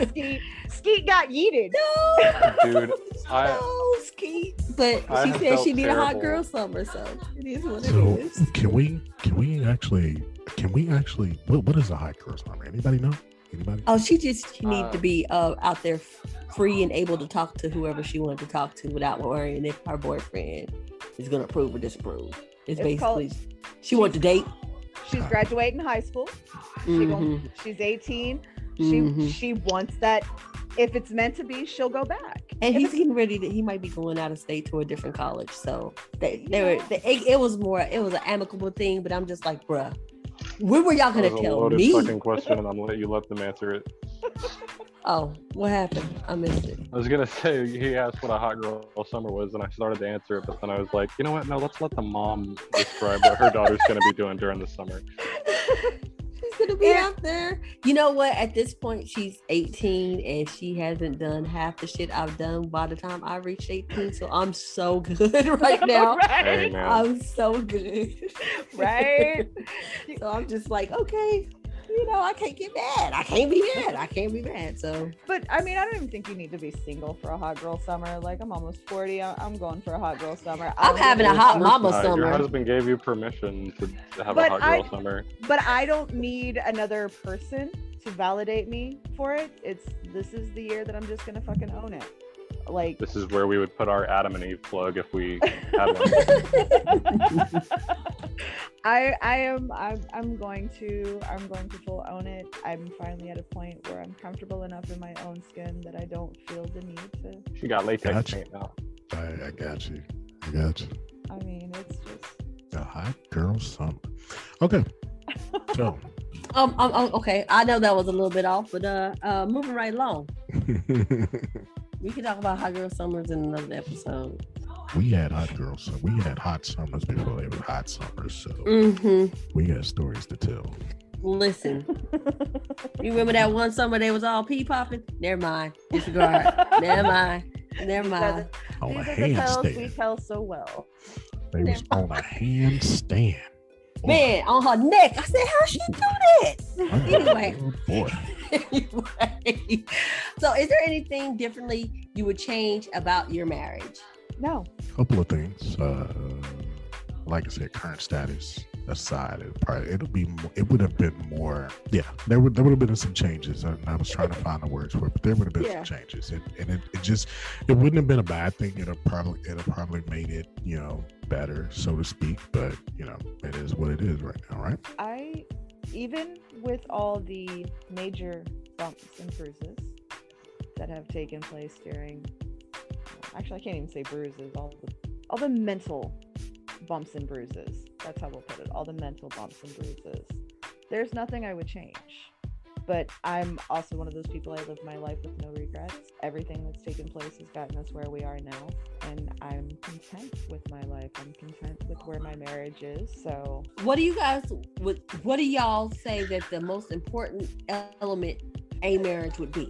Skeet. Skeet got yeeted. No. Dude, no, Skeet. But she said she need a hot girl summer, so it is what it is. Can we actually what is a hot girl summer? Anybody know? Anybody? Oh, she needs to be out there free and able to talk to whoever she wanted to talk to without worrying if her boyfriend is going to approve or disapprove. It's basically she wants to date. She's graduating high school. She's 18. She wants that. If it's meant to be, she'll go back. And he's getting ready he might be going out of state to a different college. So it was an amicable thing, but I'm just like, bruh, when were y'all gonna tell me? Fucking question, and I'm gonna let you let them answer it. Oh, what happened? I missed it. I was gonna say he asked what a hot girl summer was, and I started to answer it, but then I was like, you know what? No, let's let the mom describe what her daughter's gonna be doing during the summer. She's gonna be out there. You know what? At this point, she's 18, and she hasn't done half the shit I've done by the time I reached 18. So I'm so good right now. Right? Hey, I'm so good. Right? So I'm just like, okay. I can't get mad. I can't be mad. So, but I mean, I don't even think you need to be single for a hot girl summer. Like, I'm almost 40. I'm going for a hot girl summer. I'm having a hot mama summer. Your husband gave you permission to have a hot girl summer. But I don't need another person to validate me for it. This is the year that I'm just gonna fucking own it. Like, this is where we would put our Adam and Eve plug if we had one. I'm going to full own it. I'm finally at a point where I'm comfortable enough in my own skin that I don't feel the need to. She got latex paint now. I got you. I mean, it's just a hot girl summer. Okay. So okay. I know that was a little bit off, but moving right along. We can talk about hot girl summers in another episode. We had hot girls. We had hot summers before they were hot summers. So we got stories to tell. Listen, you remember that one summer they was all pee popping? Never mind. Disregard. Never mind. On a handstand. We tell so well. They was on a handstand. Man, on her neck. I said, how she do that? Anyway. Boy. Anyway. So is there anything differently you would change about your marriage? No. A couple of things. Like I said, current status. aside, it would have been more. Yeah, there would have been some changes. I was trying to find the words for it, but there would have been some changes, and it wouldn't have been a bad thing. It'd have probably made it, better, so to speak. But it is what it is right now, right? Even with all the major bumps and bruises that have taken place during, actually I can't even say bruises, all the mental bumps and bruises, that's how we'll put it, all the mental bumps and bruises, there's nothing I would change. But I'm also one of those people, I live my life with no regrets. Everything that's taken place has gotten us where we are now, and I'm content with my life. I'm content with where my marriage is. So what do y'all say that the most important element a marriage would be?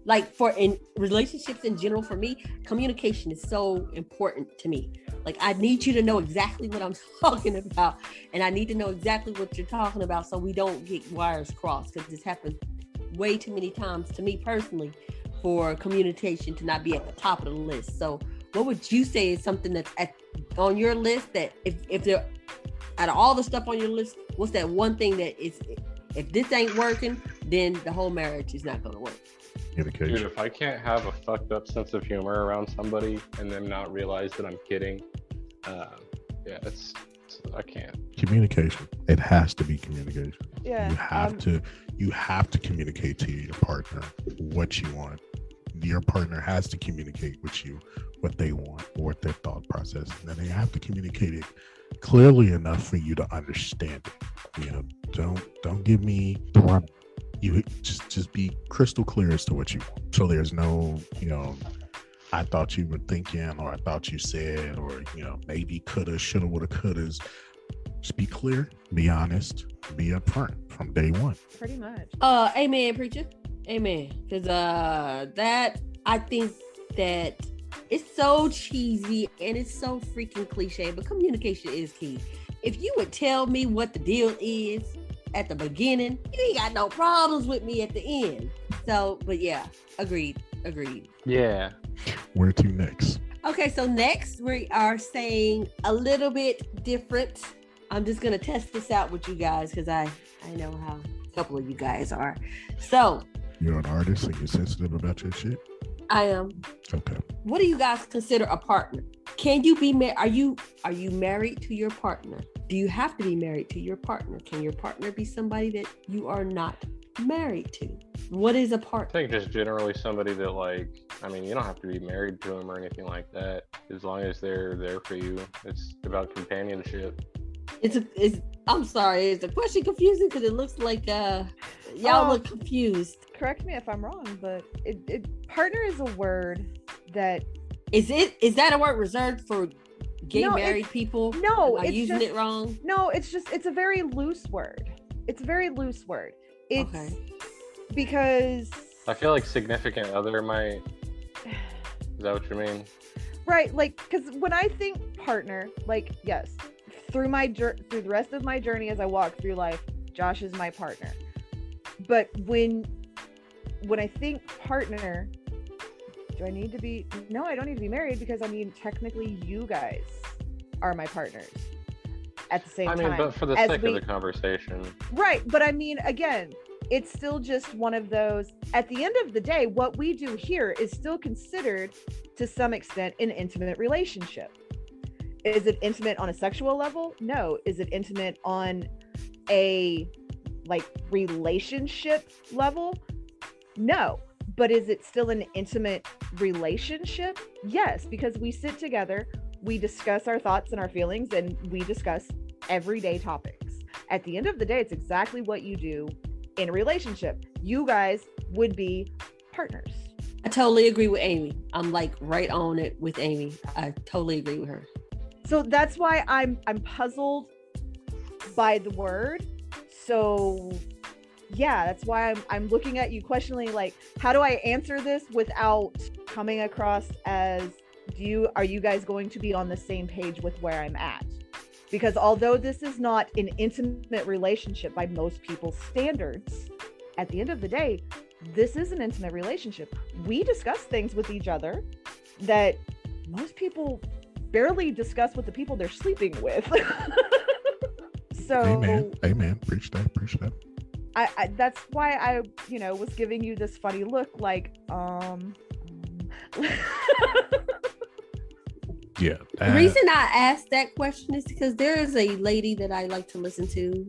Like, for in relationships in general, for me, communication is so important to me. Like, I need you to know exactly what I'm talking about, and I need to know exactly what you're talking about so we don't get wires crossed, because this happens way too many times to me personally for communication to not be at the top of the list. So what would you say is something that's on your list, that if they're out of all the stuff on your list, what's that one thing that is, if this ain't working, then the whole marriage is not going to work? Dude, if I can't have a fucked up sense of humor around somebody and them not realize that I'm kidding, I can't. Communication. It has to be communication. Yeah. You have to communicate to your partner what you want. Your partner has to communicate with you what they want or what their thought process, and then they have to communicate it clearly enough for you to understand it. Don't give me the run. You just be crystal clear as to what you want. So there's no, I thought you were thinking, or I thought you said, or maybe coulda, shoulda, woulda, couldas. Just be clear, be honest, be upfront from day one. Pretty much. Amen, preacher. Amen. Because that, I think that it's so cheesy and it's so freaking cliche, but communication is key. If you would tell me what the deal is at the beginning, you ain't got no problems with me at the end. So, but yeah, agreed. Yeah. Where to next? Okay, so next we are saying a little bit different. I'm just gonna test this out with you guys because I know how a couple of you guys are. So you're an artist and you're sensitive about your shit? I am. Okay. What do you guys consider a partner? Can you be married? Are you married to your partner? Do you have to be married to your partner? Can your partner be somebody that you are not married to? What is a partner? I think just generally somebody that, you don't have to be married to them or anything like that. As long as they're there for you. It's about companionship. I'm sorry, is the question confusing? Because it looks like y'all look confused. Correct me if I'm wrong, but partner is a word that... Is that a word reserved for gay married people? No, am I using it wrong? No, it's a very loose word. It's a very loose word. It's okay. Because I feel like significant other might... Is that what you mean? Right, because when I think partner, yes, through the rest of my journey as I walk through life, Josh is my partner. But when I think partner, do I need to be... No, I don't need to be married, because technically you guys are my partners at the same time. But for the sake of the conversation. Right, but again, it's still just one of those, at the end of the day, what we do here is still considered to some extent an intimate relationship. Is it intimate on a sexual level? No. Is it intimate on a relationship level? No. But is it still an intimate relationship? Yes, because we sit together, we discuss our thoughts and our feelings, and we discuss everyday topics. At the end of the day, it's exactly what you do in a relationship. You guys would be partners. I totally agree with Amy. I'm right on it with Amy. I totally agree with her. So that's why I'm puzzled by the word. So yeah, that's why I'm looking at you questioningly, how do I answer this without coming across as, are you guys going to be on the same page with where I'm at? Because although this is not an intimate relationship by most people's standards, at the end of the day, this is an intimate relationship. We discuss things with each other that most people barely discuss with the people they're sleeping with. So amen. Preach that. I that's why I was giving you this funny look, like Yeah. The reason I asked that question is because there is a lady that I like to listen to,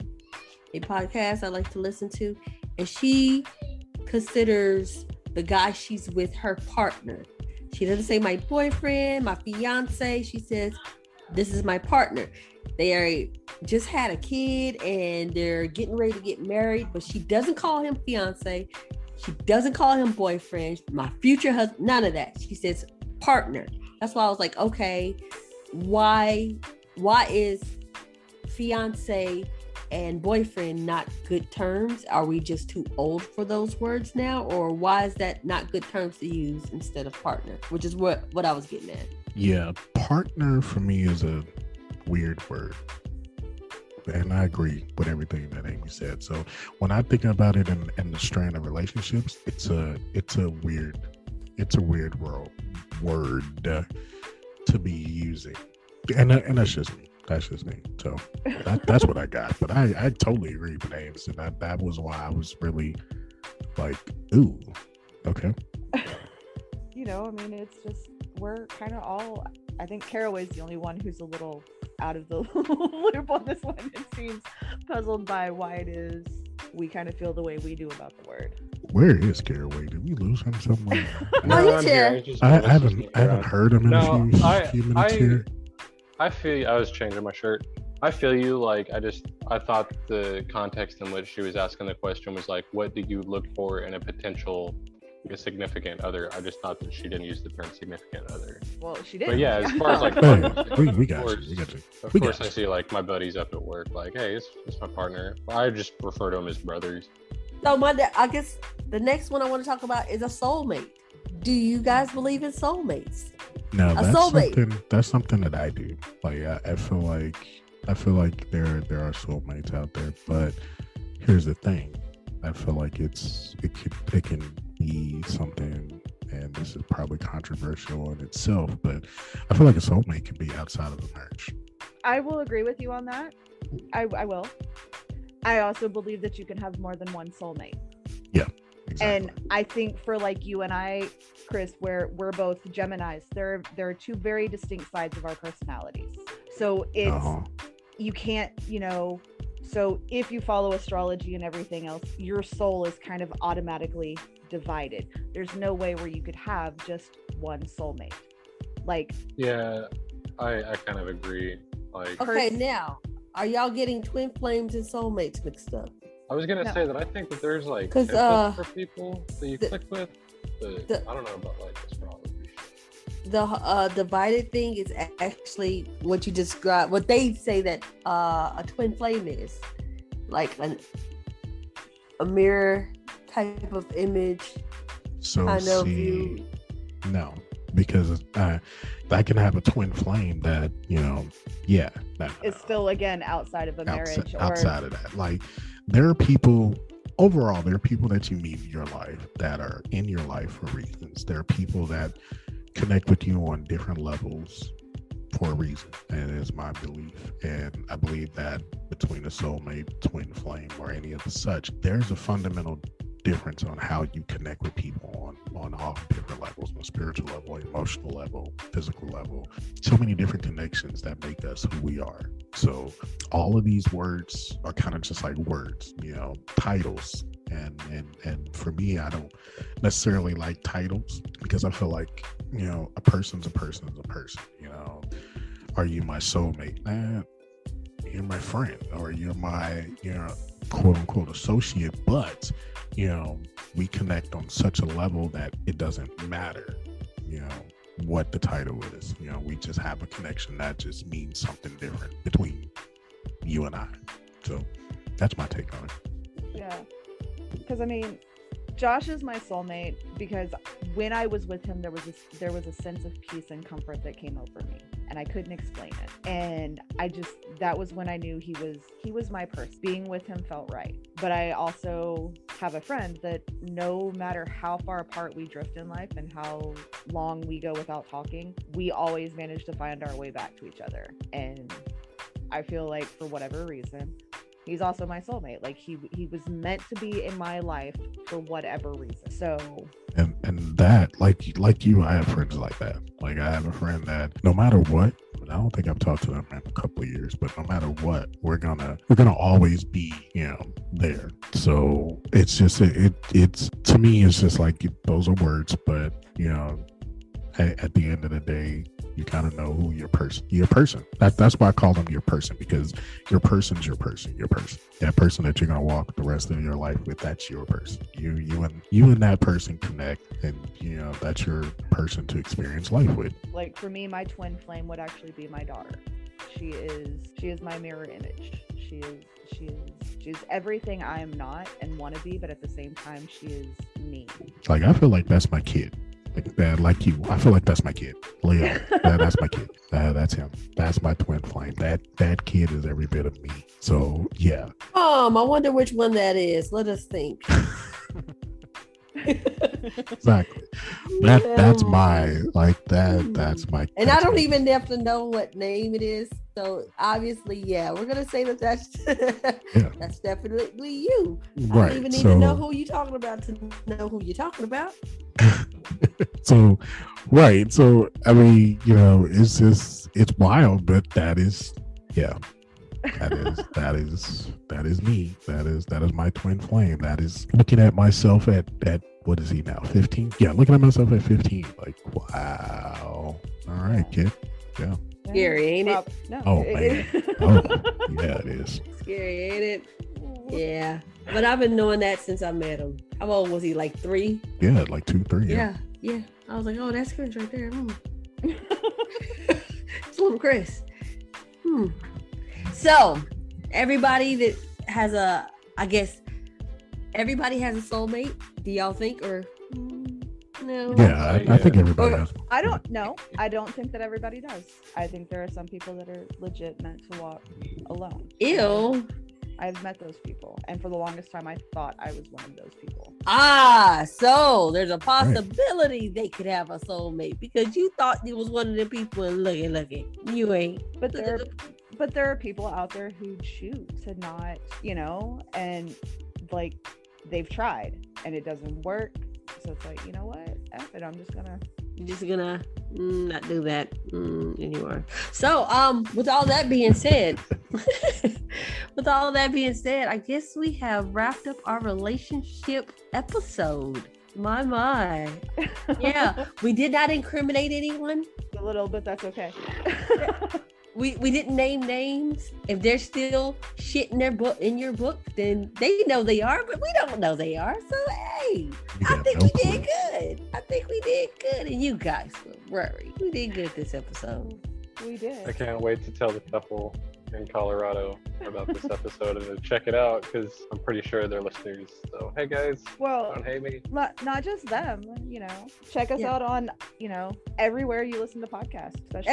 a podcast I like to listen to, and she considers the guy she's with her partner. She doesn't say my boyfriend, my fiance. She says, this is my partner. They are just had a kid and they're getting ready to get married, but she doesn't call him fiance. She doesn't call him boyfriend, my future husband, none of that. She says partner. That's why I was like, okay, why is fiance and boyfriend not good terms? Are we just too old for those words now? Or why is that not good terms to use instead of partner? Which is what I was getting at. Yeah, partner for me is a weird word. And I agree with everything that Amy said. So when I think about it in the strand of relationships, it's a weird word to be using. And that's just me. So that's what I got. But I totally agree with Ames, and that was why I was really like, ooh, okay. I mean, it's just, we're kind of all, I think Caraway's the only one who's a little out of the loop on this one. It seems puzzled by why it is we kind of feel the way we do about the word. Where is Caraway? Did we lose him somewhere? No, he's here. I haven't heard him in a few minutes here. I feel you. I was changing my shirt. I feel you. Like, I thought the context in which she was asking the question was like, what did you look for in a potential significant other? I just thought that she didn't use the term significant other. Well, she did. But yeah, as far as like, we got you. Of course, I see like my buddies up at work, like, hey, it's my partner. I just refer to them as brothers. So I guess the next one I want to talk about is a soulmate. Do you guys believe in soulmates? No, that's something that I do. Like I feel like there are soulmates out there, but here's the thing. I feel like it can be something, and this is probably controversial in itself, but I feel like a soulmate can be outside of the marriage. I will agree with you on that. I will. I also believe that you can have more than one soulmate. Yeah, exactly. And I think for like you and I, Chris, where we're both Geminis, there are two very distinct sides of our personalities. So it's you can't, so if you follow astrology and everything else, your soul is kind of automatically divided. There's no way where you could have just one soulmate. Like, yeah, I kind of agree. Like, okay, now are y'all getting twin flames and soulmates mixed up? I was gonna say that I think that there's like templates for people that you click with, but I don't know about like astrology. The divided thing is actually what you described. What they say that a twin flame is like a mirror type of image. So no, because I can have a twin flame that it's still again outside of a marriage. Outside of that, like there are people. Overall, there are people that you meet in your life that are in your life for reasons. There are people that connect with you on different levels for a reason, and it is my belief. And I believe that between a soulmate, twin flame, or any of the such, there's a fundamental difference on how you connect with people on all different levels, on a spiritual level, emotional level, physical level. So many different connections that make us who we are. So all of these words are kind of just like words, titles. And for me, I don't necessarily like titles because I feel like, a person's a person is a person. Are you my soulmate? Nah, you're my friend, or you're my, quote unquote associate, but we connect on such a level that it doesn't matter, what the title is. We just have a connection that just means something different between you and I. So that's my take on it. Yeah. Because I mean, Josh is my soulmate because when I was with him, there was a sense of peace and comfort that came over me, and I couldn't explain it. And that was when I knew he was my person. Being with him felt right. But I also have a friend that no matter how far apart we drift in life and how long we go without talking, we always manage to find our way back to each other. And I feel like for whatever reason, he's also my soulmate. Like he was meant to be in my life for whatever reason. So and that like you, I have friends like that. Like I have a friend that no matter what, I don't think I've talked to them in a couple of years, but no matter what, we're gonna always be, there. So it's just it's to me, it's just like those are words, but at the end of the day, you kind of know who your person. That's why I call them your person, because your person's your person. That person that you're gonna walk the rest of your life with, that's your person. You and that person connect, and that's your person to experience life with. Like for me, my twin flame would actually be my daughter. She is my mirror image. She is everything I am not and want to be, but at the same time, she is me. Like I feel like that's my kid. Like that, like you. I feel like that's my kid. Leo. That's my kid. That's him. That's my twin flame. That kid is every bit of me. So yeah. I wonder which one that is. Let us think. Exactly. That's my that's my. And I don't even have to know what name it is. So obviously, yeah, we're gonna say that's that's definitely you. Right. I don't even need to know who you're talking about to know who you're talking about. So, right. So I mean, it's wild, but that is that is me. That is my twin flame. That is looking at myself at what is he now? 15? Yeah, looking at myself at 15. Like, wow. All right, kid. Yeah. Scary, ain't it? No. Oh man. Oh, yeah, it is. Scary, ain't it? Yeah. But I've been knowing that since I met him. How old was he? Like 3? Yeah, like 2, 3. Yeah. I was like, oh, that's Chris right there. It's little Chris. So, everybody that has everybody has a soulmate. Do y'all think, or no? Yeah, I think everybody has. I don't know. I don't think that everybody does. I think there are some people that are legit meant to walk alone. Ew. I've met those people, and for the longest time, I thought I was one of those people. So there's a possibility they could have a soulmate because you thought you was one of the people, and look, you ain't. But there are people out there who choose to not, and like they've tried and it doesn't work. So it's like, you know what? F it. I'm just gonna not do that anymore. So with all that being said, I guess we have wrapped up our relationship episode. My. Yeah, we did not incriminate anyone. A little bit, that's okay. We didn't name names. If they're still shit in your book, then they know they are, but we don't know they are. So hey, I think we did good. And you guys were worried. We did good this episode. We did. I can't wait to tell the couple in Colorado about this episode and to check it out, because I'm pretty sure they're listeners. So hey guys, don't hate me. Not just them, check us out on everywhere you listen to podcasts, especially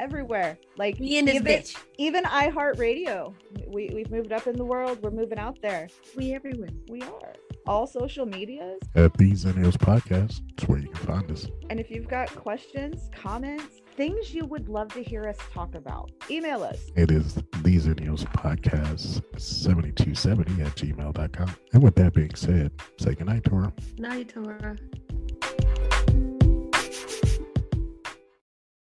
everywhere. Like we in this bitch. Even iHeartRadio. We've moved up in the world. We're moving out there. We everywhere. We are. All social medias. At the Xennials Podcast. That's where you can find us. And if you've got questions, comments, things you would love to hear us talk about, email us. It is the Xennials Podcast 7270 @gmail.com. And with that being said, say goodnight, Tora. Night, Tora.